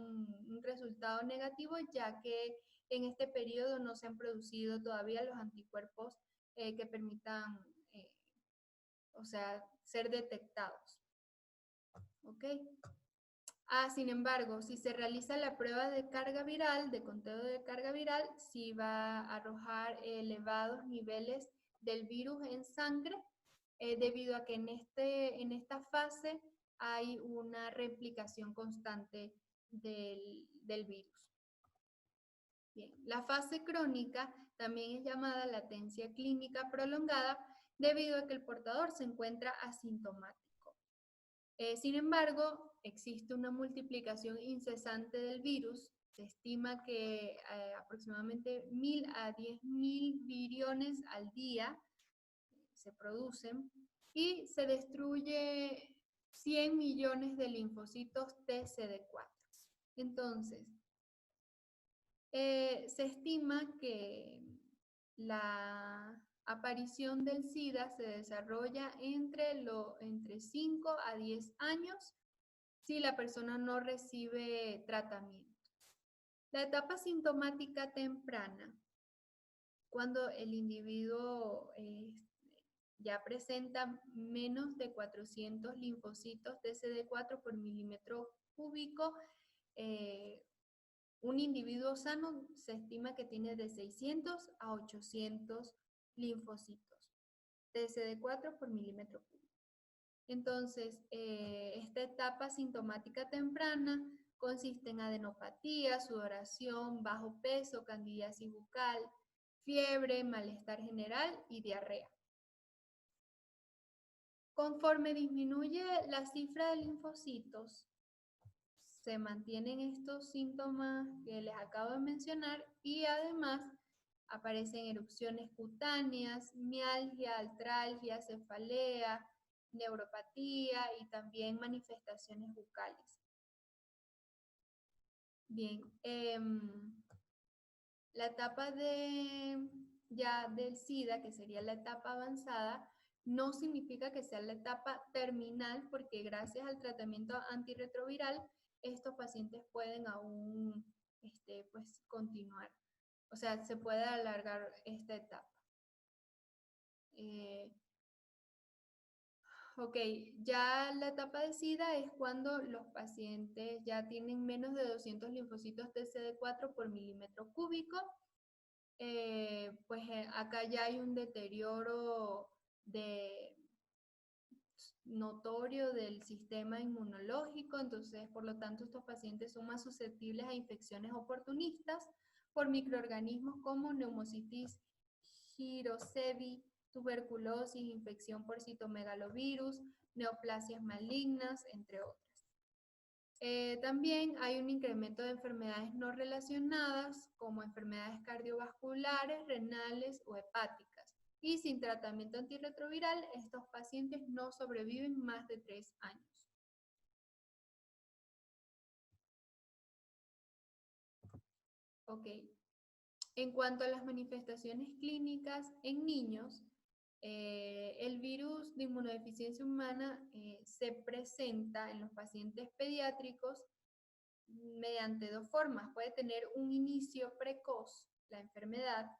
un resultado negativo, ya que en este periodo no se han producido todavía los anticuerpos que permitan, o sea, ser detectados. ¿Ok? Sin embargo, si se realiza la prueba de carga viral, de conteo de carga viral, sí va a arrojar elevados niveles del virus en sangre, debido a que en esta fase hay una replicación constante del virus. Bien, la fase crónica también es llamada latencia clínica prolongada, debido a que el portador se encuentra asintomático. Sin embargo, existe una multiplicación incesante del virus. Se estima que aproximadamente 1000 a 10.000 viriones al día se producen, y se destruye 100 millones de linfocitos TCD4. Entonces, se estima que la aparición del SIDA se desarrolla entre 5 a 10 años si la persona no recibe tratamiento. La etapa sintomática temprana, cuando el individuo ya presenta menos de 400 linfocitos TCD4 por milímetro cúbico, un individuo sano se estima que tiene de 600 a 800 linfocitos TCD4 por milímetro cúbico. Entonces, esta etapa sintomática temprana Consiste en adenopatía, sudoración, bajo peso, candidiasis bucal, fiebre, malestar general y diarrea. Conforme disminuye la cifra de linfocitos, se mantienen estos síntomas que les acabo de mencionar y además aparecen erupciones cutáneas, mialgia, artralgia, cefalea, neuropatía y también manifestaciones bucales. Bien, la etapa del SIDA, que sería la etapa avanzada, no significa que sea la etapa terminal, porque gracias al tratamiento antirretroviral, estos pacientes pueden aún pues, continuar. O sea, se puede alargar esta etapa. Ok, ya la etapa de SIDA es cuando los pacientes ya tienen menos de 200 linfocitos de CD4 por milímetro cúbico. Acá ya hay un deterioro notorio del sistema inmunológico, entonces por lo tanto estos pacientes son más susceptibles a infecciones oportunistas por microorganismos como Pneumocystis jirovecii, tuberculosis, infección por citomegalovirus, neoplasias malignas, entre otras. También hay un incremento de enfermedades no relacionadas, como enfermedades cardiovasculares, renales o hepáticas. Y sin tratamiento antirretroviral, estos pacientes no sobreviven más de 3 años. Ok. En cuanto a las manifestaciones clínicas en niños, el virus de inmunodeficiencia humana se presenta en los pacientes pediátricos mediante dos formas. Puede tener un inicio precoz, la enfermedad,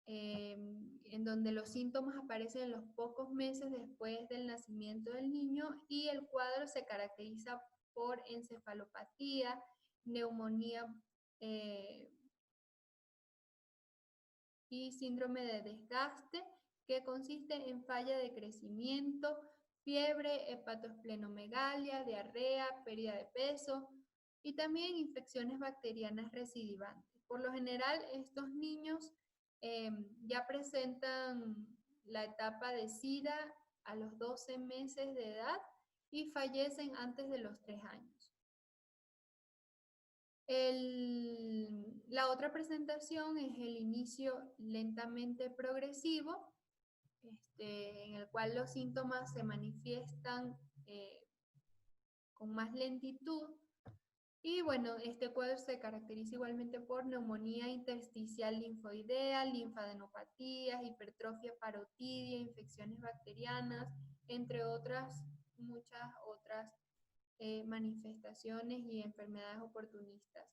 en donde los síntomas aparecen en los pocos meses después del nacimiento del niño y el cuadro se caracteriza por encefalopatía, neumonía y síndrome de desgaste, que consiste en falla de crecimiento, fiebre, hepatoesplenomegalia, diarrea, pérdida de peso y también infecciones bacterianas recidivantes. Por lo general, estos niños ya presentan la etapa de SIDA a los 12 meses de edad y fallecen antes de los 3 años. La otra presentación es el inicio lentamente progresivo, en el cual los síntomas se manifiestan con más lentitud. Y bueno, este cuadro se caracteriza igualmente por neumonía intersticial linfoidea, linfadenopatías, hipertrofia parotidia, infecciones bacterianas, entre otras, muchas otras manifestaciones y enfermedades oportunistas.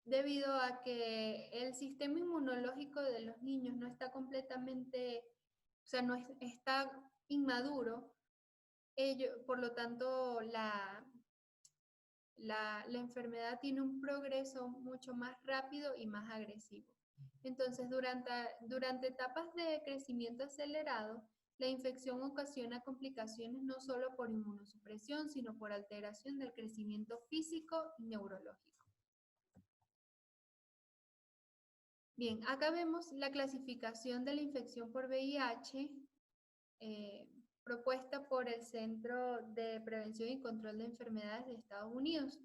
Debido a que el sistema inmunológico de los niños no está completamente, o sea, no está inmaduro, por lo tanto la enfermedad tiene un progreso mucho más rápido y más agresivo. Entonces, durante etapas de crecimiento acelerado, la infección ocasiona complicaciones no solo por inmunosupresión, sino por alteración del crecimiento físico y neurológico. Bien, acá vemos la clasificación de la infección por VIH propuesta por el Centro de Prevención y Control de Enfermedades de Estados Unidos.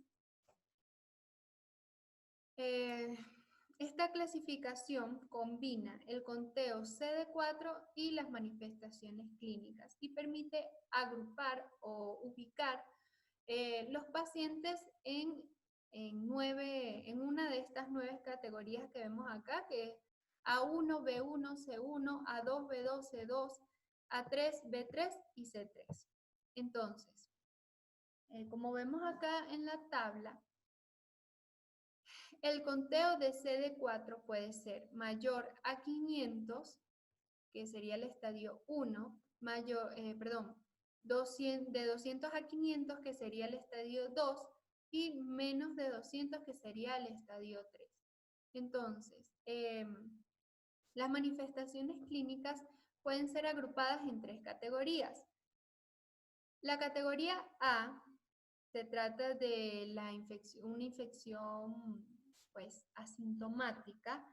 Esta clasificación combina el conteo CD4 y las manifestaciones clínicas y permite agrupar o ubicar los pacientes en una de estas 9 categorías que vemos acá, que es A1, B1, C1, A2, B2, C2, A3, B3 y C3. Entonces, como vemos acá en la tabla, el conteo de CD4 puede ser mayor a 500, que sería el estadio 1, de 200 a 500, que sería el estadio 2, y menos de 200, que sería el estadio 3. Entonces, las manifestaciones clínicas pueden ser agrupadas en 3 categorías. La categoría A Se trata de una infección pues, asintomática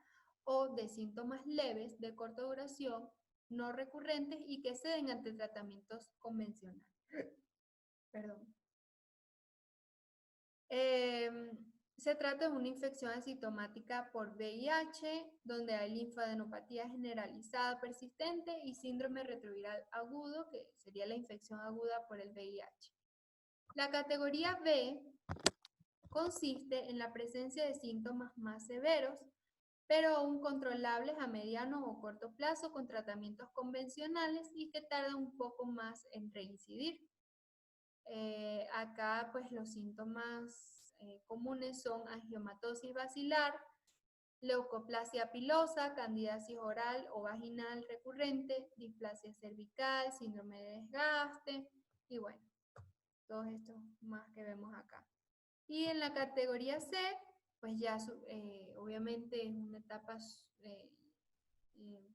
o de síntomas leves de corta duración, no recurrentes y que se den ante tratamientos convencionales. Perdón. Se trata de una infección asintomática por VIH, donde hay linfadenopatía generalizada persistente y síndrome retroviral agudo, que sería la infección aguda por el VIH. La categoría B consiste en la presencia de síntomas más severos, pero aún controlables a mediano o corto plazo con tratamientos convencionales y que tardan un poco más en reincidir. Acá pues los síntomas comunes son angiomatosis basilar, leucoplasia pilosa, candidiasis oral o vaginal recurrente, displasia cervical, síndrome de desgaste y bueno, todos estos más que vemos acá. Y en la categoría C, pues ya obviamente en una etapa,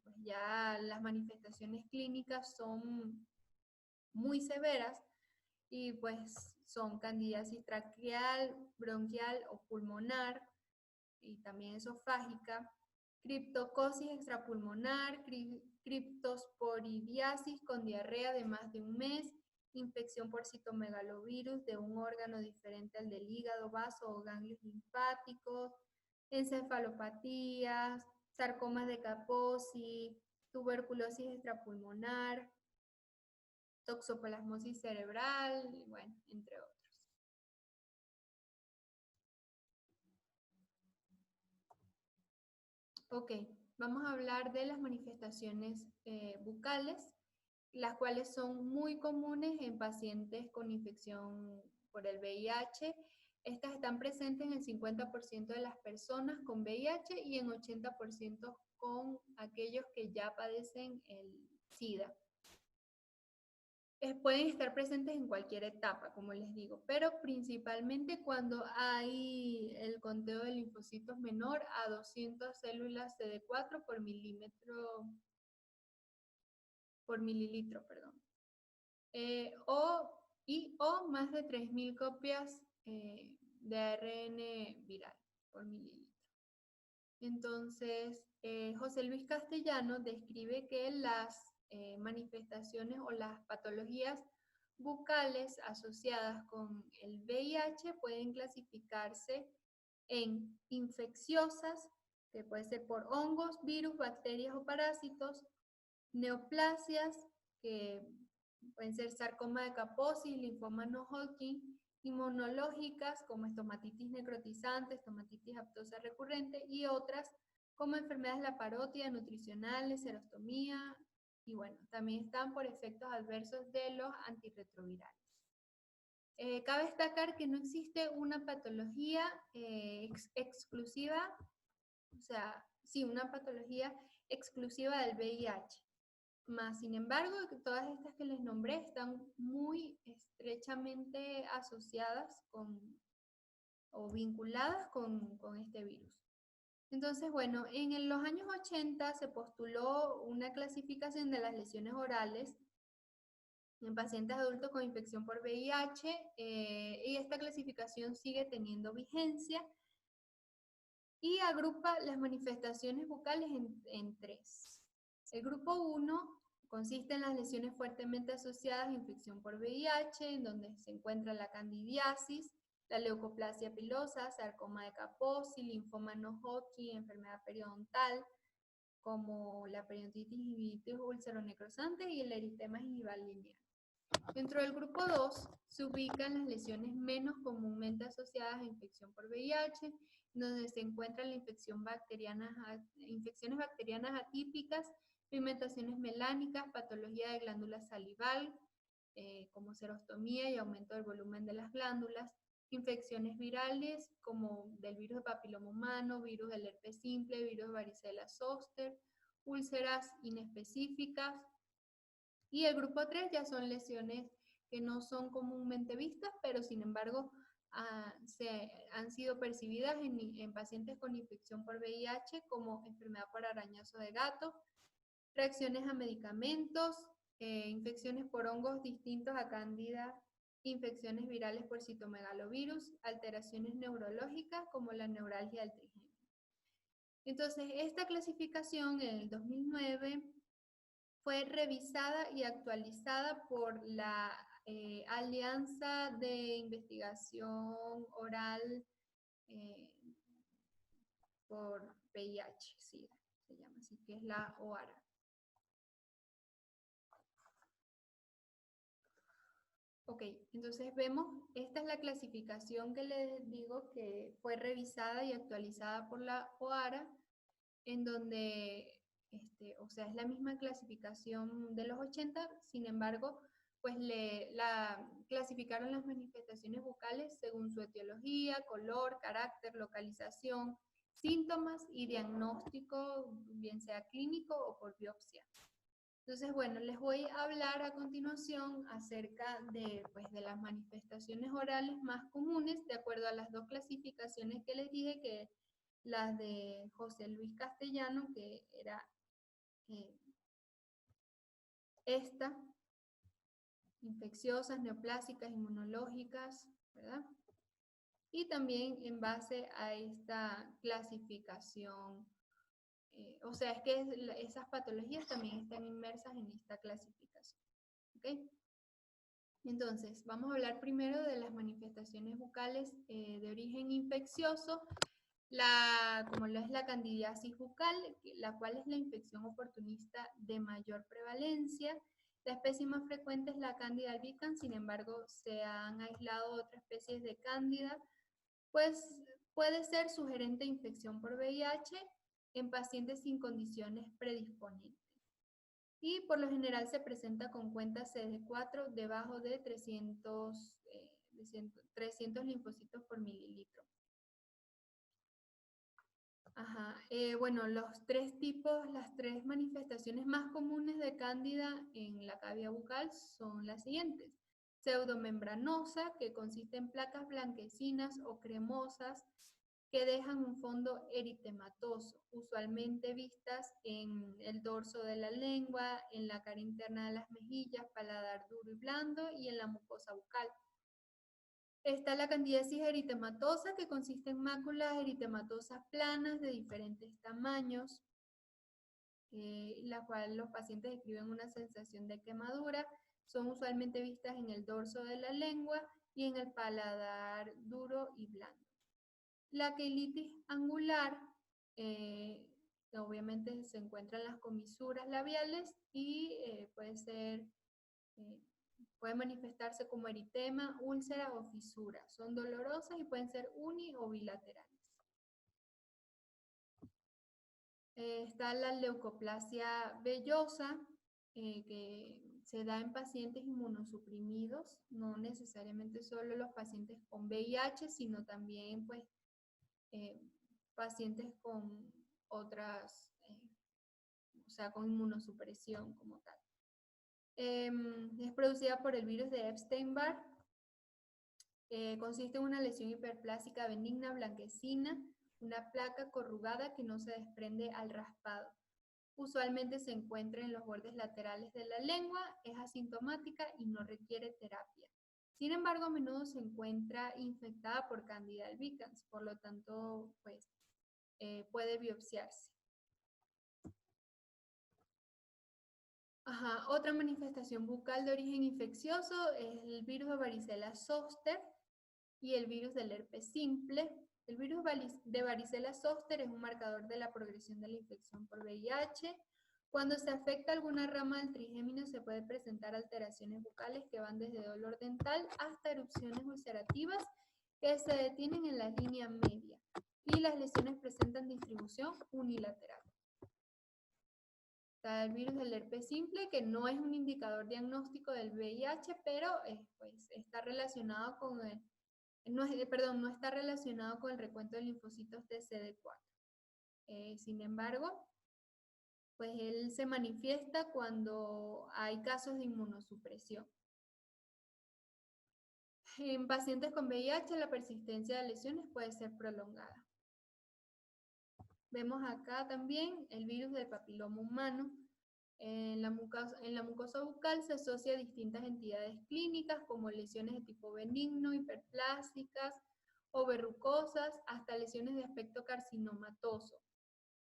pues ya las manifestaciones clínicas son muy severas y pues son candidiasis traqueal, bronquial o pulmonar y también esofágica, criptocosis extrapulmonar, criptosporidiasis con diarrea de más de un mes, infección por citomegalovirus de un órgano diferente al del hígado, vaso o ganglios linfáticos, encefalopatías, sarcomas de Kaposi, tuberculosis extrapulmonar, toxoplasmosis cerebral, bueno, entre otros. Ok, vamos a hablar de las manifestaciones bucales, las cuales son muy comunes en pacientes con infección por el VIH. Estas están presentes en el 50% de las personas con VIH y en 80% con aquellos que ya padecen el SIDA. Pueden estar presentes en cualquier etapa, como les digo, pero principalmente cuando hay el conteo de linfocitos menor a 200 células CD4 por mililitro, perdón. O más de 3.000 copias de ARN viral por mililitro. Entonces, José Luis Castellano describe que las manifestaciones o las patologías bucales asociadas con el VIH pueden clasificarse en infecciosas, que puede ser por hongos, virus, bacterias o parásitos, neoplasias, que pueden ser sarcoma de Kaposi, linfoma no Hodgkin, inmunológicas como estomatitis necrotizante, estomatitis aptosa recurrente y otras como enfermedades de la parótida, nutricionales, serostomía y bueno, también están por efectos adversos de los antirretrovirales. Cabe destacar que no existe una patología exclusiva, o sea, sí, una patología exclusiva del VIH. Más sin embargo, todas estas que les nombré están muy estrechamente asociadas o vinculadas con este virus. Entonces, bueno, en los años 80 se postuló una clasificación de las lesiones orales en pacientes adultos con infección por VIH y esta clasificación sigue teniendo vigencia y agrupa las manifestaciones bucales en tres. El grupo 1 consiste en las lesiones fuertemente asociadas a infección por VIH, en donde se encuentra la candidiasis, la leucoplasia pilosa, sarcoma de Kaposi, linfoma no Hodgkin, enfermedad periodontal, como la periodontitis gingivitis ulceronecrosante y el eritema gingival lineal. Dentro del grupo 2 se ubican las lesiones menos comúnmente asociadas a infección por VIH, donde se encuentran las infecciones bacterianas atípicas, pigmentaciones melánicas, patología de glándula salival, como serostomía y aumento del volumen de las glándulas, infecciones virales como del virus de papiloma humano, virus del herpes simple, virus de varicela zoster, úlceras inespecíficas. Y el grupo 3 ya son lesiones que no son comúnmente vistas, pero sin embargo han sido percibidas en pacientes con infección por VIH como enfermedad por arañazo de gato, reacciones a medicamentos, infecciones por hongos distintos a Candida infecciones virales por citomegalovirus, alteraciones neurológicas como la neuralgia del trigémino. Entonces, esta clasificación en el 2009 fue revisada y actualizada por la Alianza de Investigación Oral por VIH-Sida, se llama así, que es la OARA. Ok, entonces vemos, esta es la clasificación que les digo que fue revisada y actualizada por la OARA, en donde, o sea, es la misma clasificación de los 80, sin embargo, pues la clasificaron las manifestaciones bucales según su etiología, color, carácter, localización, síntomas y diagnóstico, bien sea clínico o por biopsia. Entonces, bueno, les voy a hablar a continuación acerca de, pues, de las manifestaciones orales más comunes, de acuerdo a las dos clasificaciones que les dije, que las de José Luis Castellano, que era esta, infecciosas, neoplásicas, inmunológicas, ¿verdad? Y también en base a esta clasificación, o sea, es que esas patologías también están inmersas en esta clasificación, ¿ok? Entonces, vamos a hablar primero de las manifestaciones bucales de origen infeccioso, como lo es la candidiasis bucal, la cual es la infección oportunista de mayor prevalencia. La especie más frecuente es la Candida albicans, sin embargo, se han aislado otras especies de Cándida, pues puede ser sugerente a infección por VIH en pacientes sin condiciones predisponentes. Y por lo general se presenta con cuentas CD4 debajo de 300 linfocitos por mililitro. Ajá. Bueno, los tres tipos, las tres manifestaciones más comunes de cándida en la cavia bucal son las siguientes. Pseudomembranosa, que consiste en placas blanquecinas o cremosas que dejan un fondo eritematoso, usualmente vistas en el dorso de la lengua, en la cara interna de las mejillas, paladar duro y blando y en la mucosa bucal. Está la candidiasis eritematosa, que consiste en máculas eritematosas planas de diferentes tamaños, la cual los pacientes describen una sensación de quemadura. Son usualmente vistas en el dorso de la lengua y en el paladar duro y blando. La queilitis angular, obviamente se encuentra en las comisuras labiales y puede manifestarse como eritema, úlcera o fisura. Son dolorosas y pueden ser uni o bilaterales. Está la leucoplasia vellosa, que se da en pacientes inmunosuprimidos, no necesariamente solo los pacientes con VIH, sino también pues, pacientes con otras, o sea, con inmunosupresión como tal. Es producida por el virus de Epstein-Barr. Consiste en una lesión hiperplásica benigna blanquecina, una placa corrugada que no se desprende al raspado. Usualmente se encuentra en los bordes laterales de la lengua, es asintomática y no requiere terapia. Sin embargo, a menudo se encuentra infectada por Candida albicans, por lo tanto, pues, puede biopsiarse. Ajá. Otra manifestación bucal de origen infeccioso es el virus de varicela zoster y el virus del herpes simple. El virus de varicela zoster es un marcador de la progresión de la infección por VIH. Cuando se afecta alguna rama del trigémino se puede presentar alteraciones bucales que van desde dolor dental hasta erupciones ulcerativas que se detienen en la línea media, y las lesiones presentan distribución unilateral. Está el virus del herpes simple, que no es un indicador diagnóstico del VIH, pero pues, está relacionado con no está relacionado con el recuento de linfocitos de CD4. Sin embargo, pues él se manifiesta cuando hay casos de inmunosupresión. En pacientes con VIH, la persistencia de lesiones puede ser prolongada. Vemos acá también el virus del papiloma humano, En la mucosa bucal se asocia a distintas entidades clínicas como lesiones de tipo benigno, hiperplásicas o verrucosas, hasta lesiones de aspecto carcinomatoso.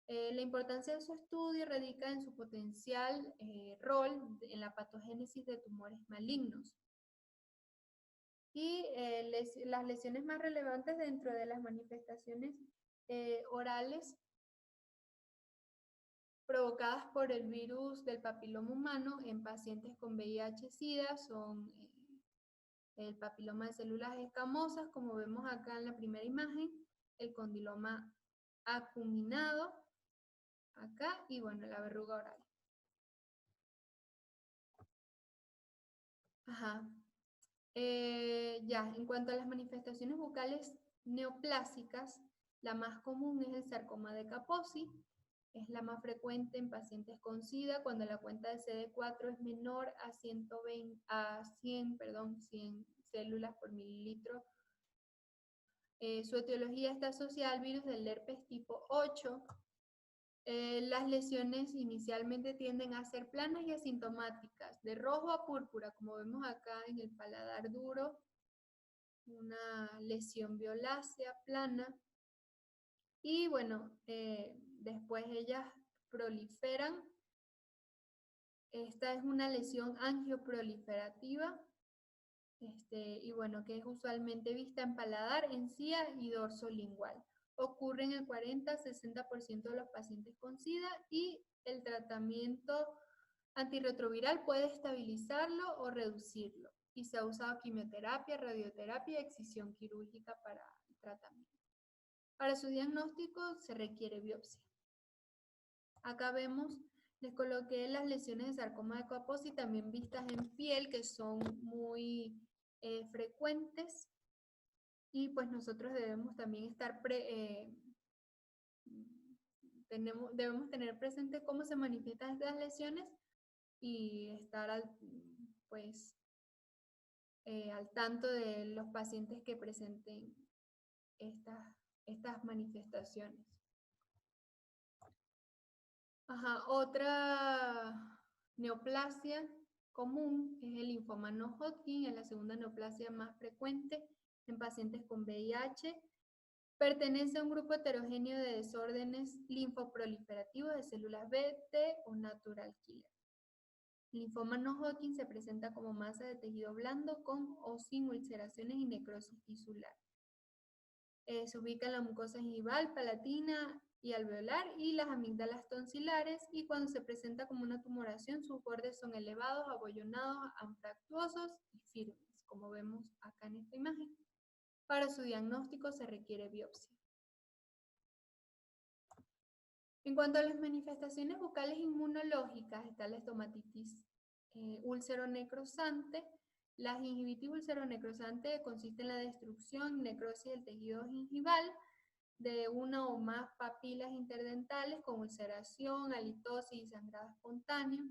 La importancia de su estudio radica en su potencial rol en la patogénesis de tumores malignos. Y las lesiones más relevantes dentro de las manifestaciones orales provocadas por el virus del papiloma humano en pacientes con VIH-Sida son el papiloma de células escamosas, como vemos acá en la primera imagen, el condiloma acuminado, acá, y bueno, la verruga oral. Ajá. En cuanto a las manifestaciones bucales neoplásicas, la más común es el sarcoma de Kaposi. Es la más frecuente en pacientes con SIDA cuando la cuenta de CD4 es menor a 100 células por mililitro. Su etiología está asociada al virus del herpes tipo 8. Las lesiones inicialmente tienden a ser planas y asintomáticas, de rojo a púrpura, como vemos acá en el paladar duro, una lesión violácea plana. Y bueno, después ellas proliferan. Esta es una lesión angioproliferativa, y bueno, que es usualmente vista en paladar, encía y dorso lingual. Ocurre en el 40-60% de los pacientes con SIDA y el tratamiento antirretroviral puede estabilizarlo o reducirlo. Y se ha usado quimioterapia, radioterapia y excisión quirúrgica para el tratamiento. Para su diagnóstico se requiere biopsia. Acá vemos, les coloqué las lesiones de sarcoma de Kaposi también vistas en piel, que son muy frecuentes, y pues nosotros debemos también estar debemos tener presente cómo se manifiestan estas lesiones y estar al tanto de los pacientes que presenten estas manifestaciones. Otra neoplasia común es el linfoma no Hodgkin, es la segunda neoplasia más frecuente en pacientes con VIH. Pertenece a un grupo heterogéneo de desórdenes linfoproliferativos de células B, T o natural killer. El linfoma no Hodgkin se presenta como masa de tejido blando con o sin ulceraciones y necrosis tisular. Se ubica en la mucosa gingival, palatina y alveolar y las amígdalas tonsilares, y cuando se presenta como una tumoración, sus bordes son elevados, abollonados, anfractuosos y firmes, como vemos acá en esta imagen. Para su diagnóstico se requiere biopsia. En cuanto a las manifestaciones bucales inmunológicas, está la estomatitis úlcero-necrosante. La gingivitis úlcero-necrosante consiste en la destrucción y necrosis del tejido gingival de una o más papilas interdentales con ulceración, halitosis y sangrado espontáneo.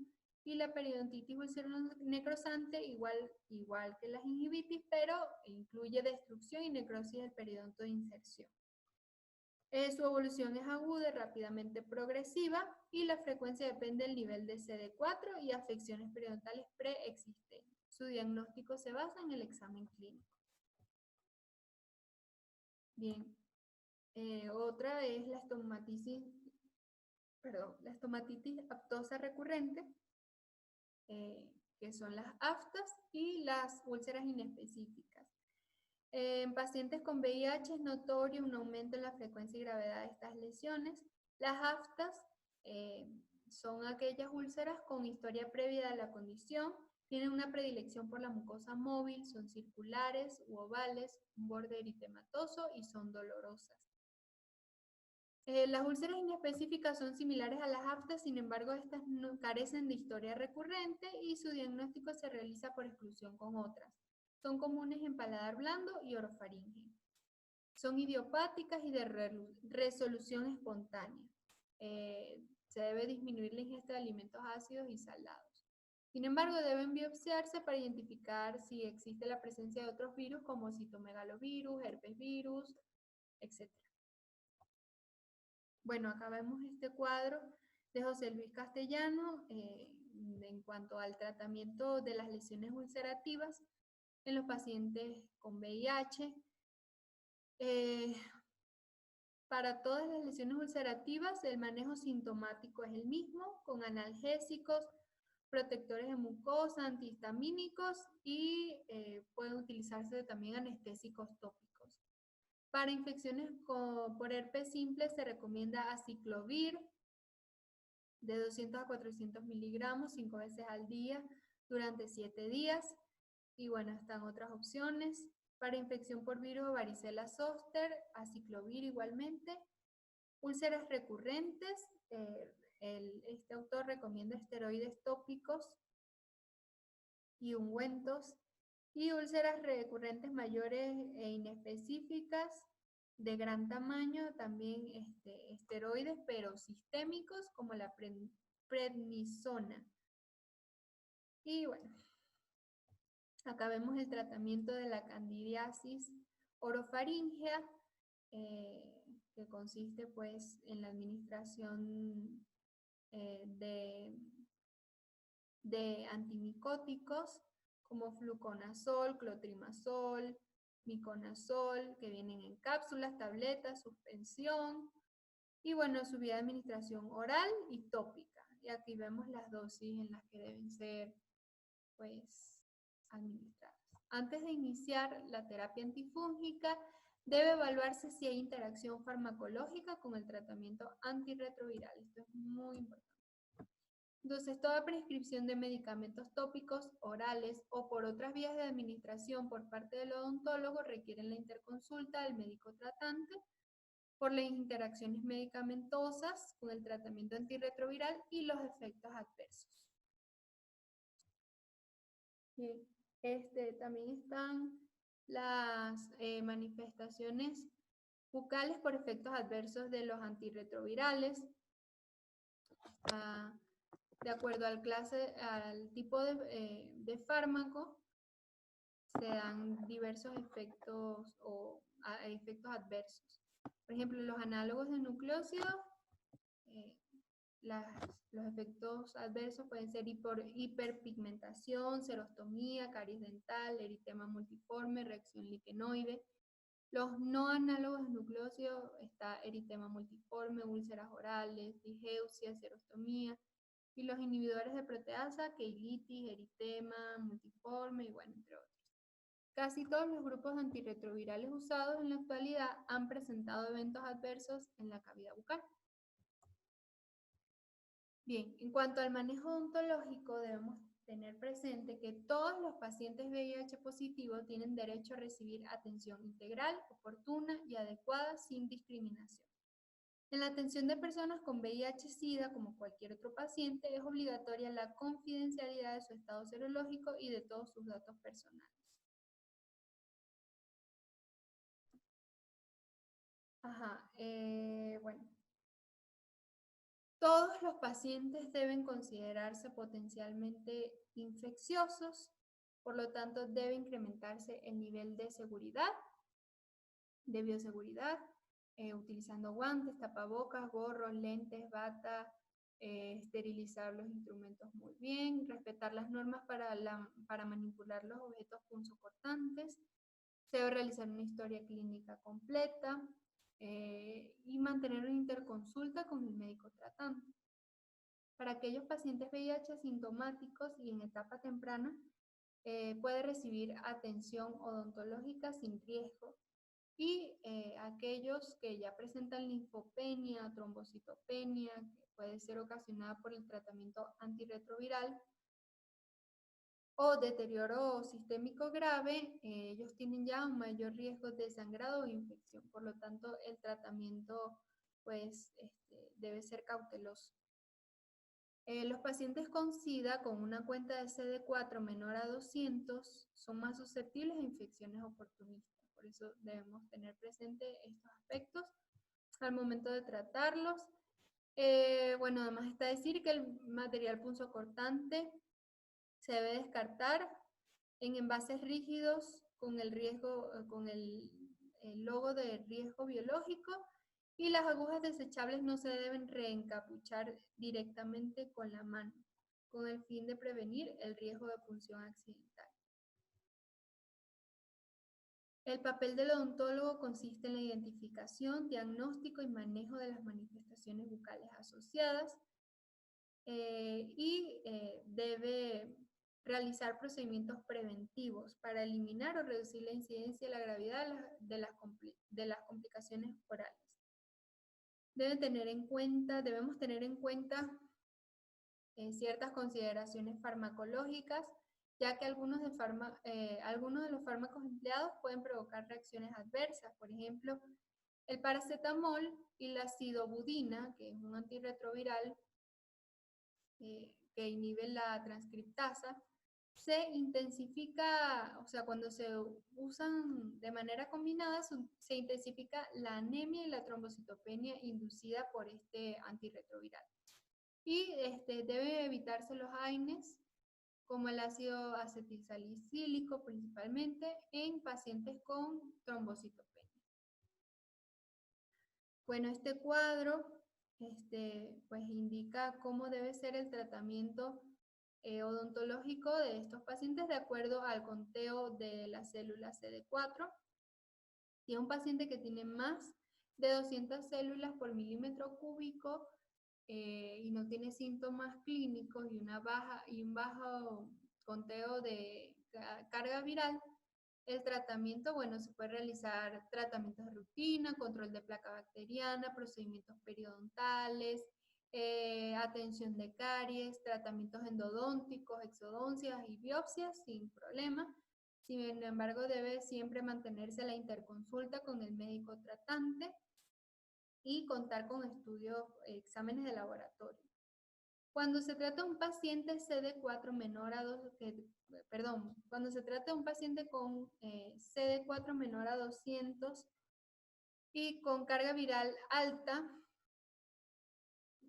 Y la periodontitis úlcero-necrosante, igual que la gingivitis, pero incluye destrucción y necrosis del periodonto de inserción. Su evolución es aguda y rápidamente progresiva, y la frecuencia depende del nivel de CD4 y afecciones periodontales preexistentes. Su diagnóstico se basa en el examen clínico. Bien, otra es la estomatitis aftosa recurrente, que son las aftas, y las úlceras inespecíficas. En pacientes con VIH es notorio un aumento en la frecuencia y gravedad de estas lesiones. Las aftas son aquellas úlceras con historia previa de la condición, tienen una predilección por la mucosa móvil, son circulares u ovales, un borde eritematoso y son dolorosas. Las úlceras inespecíficas son similares a las aftas, sin embargo, estas no carecen de historia recurrente y su diagnóstico se realiza por exclusión con otras. Son comunes en paladar blando y orofaringe. Son idiopáticas y de resolución espontánea. Se debe disminuir la ingesta de alimentos ácidos y salados. Sin embargo, deben biopsiarse para identificar si existe la presencia de otros virus como citomegalovirus, herpesvirus, etc. Bueno, acá vemos este cuadro de José Luis Castellano en cuanto al tratamiento de las lesiones ulcerativas en los pacientes con VIH. Para todas las lesiones ulcerativas, el manejo sintomático es el mismo, con analgésicos, protectores de mucosa, antihistamínicos y pueden utilizarse también anestésicos tópicos. Para infecciones por herpes simple se recomienda aciclovir de 200 a 400 miligramos 5 veces al día durante 7 días. Y bueno, están otras opciones. Para infección por virus o varicela zoster, aciclovir igualmente. Úlceras recurrentes, este autor recomienda esteroides tópicos y ungüentos. Y úlceras recurrentes mayores e inespecíficas de gran tamaño, también esteroides, pero sistémicos como la prednisona. Y bueno, acá vemos el tratamiento de la candidiasis orofaríngea, que consiste pues en la administración de antimicóticos como fluconazol, clotrimazol, miconazol, que vienen en cápsulas, tabletas, suspensión, y bueno, su vía de administración oral y tópica. Y aquí vemos las dosis en las que deben ser pues administradas. Antes de iniciar la terapia antifúngica, debe evaluarse si hay interacción farmacológica con el tratamiento antirretroviral. Esto es muy importante. Entonces, toda prescripción de medicamentos tópicos, orales o por otras vías de administración por parte del odontólogo requieren la interconsulta del médico tratante por las interacciones medicamentosas con el tratamiento antirretroviral y los efectos adversos. Bien. También están las manifestaciones bucales por efectos adversos de los antirretrovirales. De acuerdo al tipo de fármaco, se dan diversos efectos o efectos adversos. Por ejemplo, los análogos de nucleócidos, los efectos adversos pueden ser hiperpigmentación, xerostomía, caries dental, eritema multiforme, reacción liquenoide. Los no análogos de nucleócidos está eritema multiforme, úlceras orales, digeusia, xerostomía. Y los inhibidores de proteasa, keilitis, eritema multiforme y bueno, entre otros. Casi todos los grupos antirretrovirales usados en la actualidad han presentado eventos adversos en la cavidad bucal. Bien, en cuanto al manejo odontológico, debemos tener presente que todos los pacientes VIH positivos tienen derecho a recibir atención integral, oportuna y adecuada sin discriminación. En la atención de personas con VIH-Sida, como cualquier otro paciente, es obligatoria la confidencialidad de su estado serológico y de todos sus datos personales. Bueno. Todos los pacientes deben considerarse potencialmente infecciosos, por lo tanto debe incrementarse el nivel de seguridad, de bioseguridad, utilizando guantes, tapabocas, gorros, lentes, bata, esterilizar los instrumentos muy bien, respetar las normas para manipular los objetos punzocortantes, se debe realizar una historia clínica completa, y mantener una interconsulta con el médico tratante. Para aquellos pacientes VIH asintomáticos y en etapa temprana, puede recibir atención odontológica sin riesgo. Y aquellos que ya presentan linfopenia, trombocitopenia, que puede ser ocasionada por el tratamiento antirretroviral, o deterioro sistémico grave, ellos tienen ya un mayor riesgo de sangrado o infección. Por lo tanto, el tratamiento pues, debe ser cauteloso. Los pacientes con SIDA con una cuenta de CD4 menor a 200 son más susceptibles a infecciones oportunistas. Por eso debemos tener presente estos aspectos al momento de tratarlos. Bueno, además está decir que el material punzocortante se debe descartar en envases rígidos con el logo de riesgo biológico Y las agujas desechables no se deben reencapuchar directamente con la mano, con el fin de prevenir el riesgo de punción accidental. El papel del odontólogo consiste en la identificación, diagnóstico y manejo de las manifestaciones bucales asociadas y debe realizar procedimientos preventivos para eliminar o reducir la incidencia y la gravedad de las complicaciones orales. Debemos tener en cuenta ciertas consideraciones farmacológicas, ya que algunos de los fármacos empleados pueden provocar reacciones adversas. Por ejemplo, el paracetamol y la acidobudina, que es un antirretroviral que inhibe la transcriptasa, se intensifica, o sea, cuando se usan de manera combinada, se intensifica la anemia y la trombocitopenia inducida por este antirretroviral. Y debe evitarse los AINES, como el ácido acetilsalicílico principalmente, en pacientes con trombocitopenia. Bueno, este cuadro pues indica cómo debe ser el tratamiento odontológico de estos pacientes de acuerdo al conteo de las células CD4. Si es un paciente que tiene más de 200 células por milímetro cúbico y no tiene síntomas clínicos y un bajo conteo de carga viral, el tratamiento, bueno, se puede realizar tratamientos de rutina, control de placa bacteriana, procedimientos periodontales, atención de caries, tratamientos endodónticos, exodoncias y biopsias sin problema. Sin embargo, debe siempre mantenerse la interconsulta con el médico tratante y contar con exámenes de laboratorio. Cuando se trata de un paciente CD4 menor a 2, cuando se trata de un paciente con CD4 menor a 200 y con carga viral alta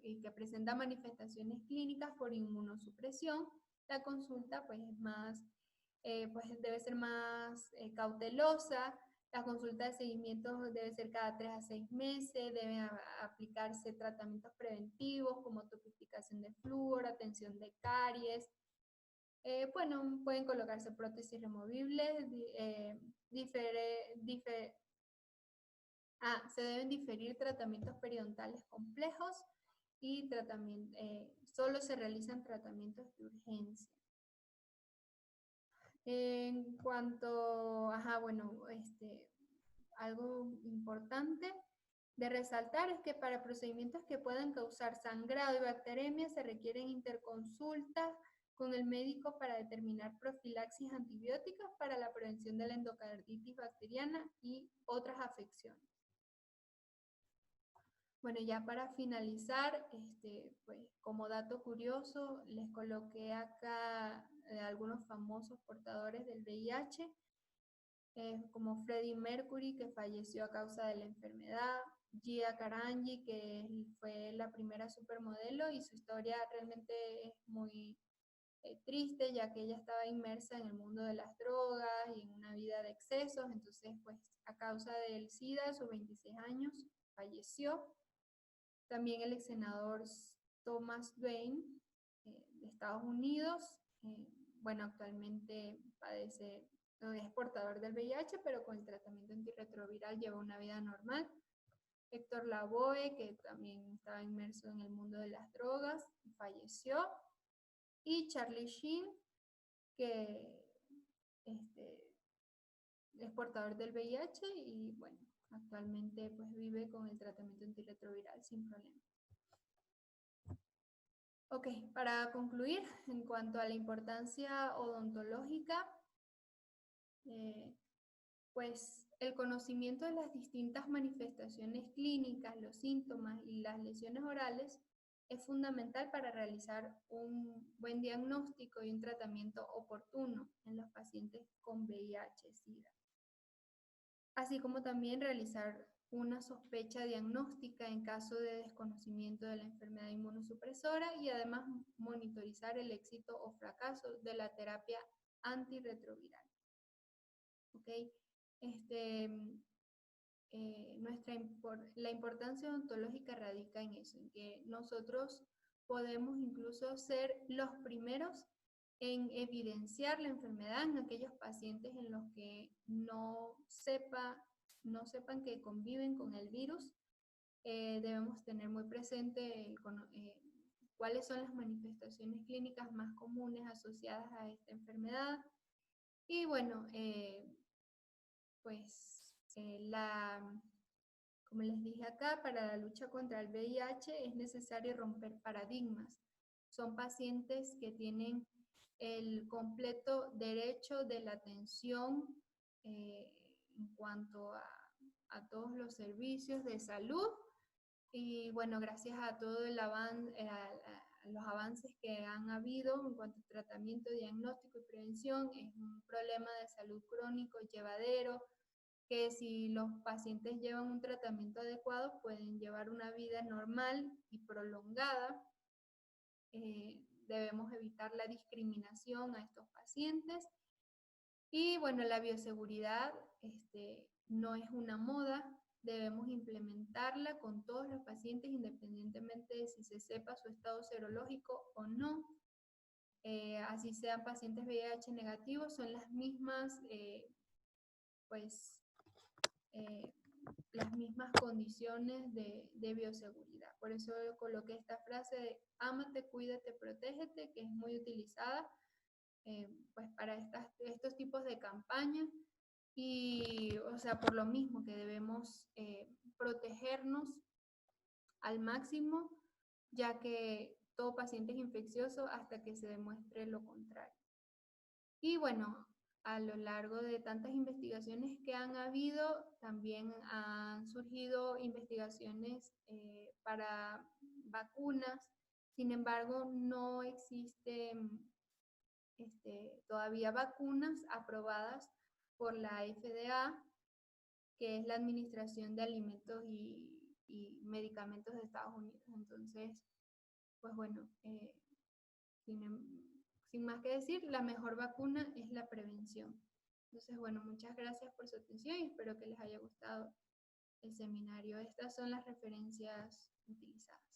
y que presenta manifestaciones clínicas por inmunosupresión, la consulta pues debe ser más cautelosa. La consulta de seguimiento debe ser cada 3 a 6 meses, deben aplicarse tratamientos preventivos como topificación de flúor, atención de caries. Bueno, pueden colocarse prótesis removibles, se deben diferir tratamientos periodontales complejos y solo se realizan tratamientos de urgencia. En cuanto, algo importante de resaltar es que para procedimientos que puedan causar sangrado y bacteremia se requieren interconsultas con el médico para determinar profilaxis antibióticas para la prevención de la endocarditis bacteriana y otras afecciones. Bueno, ya para finalizar, pues como dato curioso, les coloqué acá algunos famosos portadores del VIH, como Freddie Mercury, que falleció a causa de la enfermedad, Gia Carangi, que fue la primera supermodelo, y su historia realmente es muy triste, ya que ella estaba inmersa en el mundo de las drogas y en una vida de excesos. Entonces, pues a causa del SIDA, a sus 26 años, falleció. También el ex senador Thomas Dane de Estados Unidos, bueno, actualmente es portador del VIH, pero con el tratamiento antirretroviral lleva una vida normal. Héctor Lavoe, que también estaba inmerso en el mundo de las drogas, falleció. Y Charlie Sheen, que es portador del VIH y bueno, actualmente pues vive con el tratamiento antirretroviral sin problema. Ok, para concluir, en cuanto a la importancia odontológica, pues el conocimiento de las distintas manifestaciones clínicas, los síntomas y las lesiones orales es fundamental para realizar un buen diagnóstico y un tratamiento oportuno en los pacientes con VIH-Sida. Así como también realizar una sospecha diagnóstica en caso de desconocimiento de la enfermedad inmunosupresora y además monitorizar el éxito o fracaso de la terapia antirretroviral. ¿Okay? la importancia odontológica radica en eso, en que nosotros podemos incluso ser los primeros en evidenciar la enfermedad en aquellos pacientes en los que no sepan que conviven con el virus. Debemos tener muy presente cuáles son las manifestaciones clínicas más comunes asociadas a esta enfermedad. Y bueno, pues como les dije acá, para la lucha contra el VIH es necesario romper paradigmas. Son pacientes que tienen el completo derecho de la atención en cuanto a todos los servicios de salud. Y bueno, gracias a todo los avances que han habido en cuanto a tratamiento, diagnóstico y prevención, es un problema de salud crónico llevadero, que si los pacientes llevan un tratamiento adecuado pueden llevar una vida normal y prolongada. Debemos evitar la discriminación a estos pacientes. Y bueno, la bioseguridad no es una moda, debemos implementarla con todos los pacientes independientemente de si se sepa su estado serológico o no. Así sean pacientes VIH negativos, son las mismas, las mismas condiciones de bioseguridad. Por eso coloqué esta frase de ámate, cuídate, protégete, que es muy utilizada pues para estos tipos de campañas. Y, o sea, por lo mismo que debemos protegernos al máximo, ya que todo paciente es infeccioso hasta que se demuestre lo contrario. Y bueno, a lo largo de tantas investigaciones que han habido, también han surgido investigaciones para vacunas. Sin embargo, no existen todavía vacunas aprobadas por la FDA, que es la Administración de Alimentos y Medicamentos de Estados Unidos. Entonces, pues bueno, sin más que decir, la mejor vacuna es la prevención. Entonces, bueno, muchas gracias por su atención y espero que les haya gustado el seminario. Estas son las referencias utilizadas.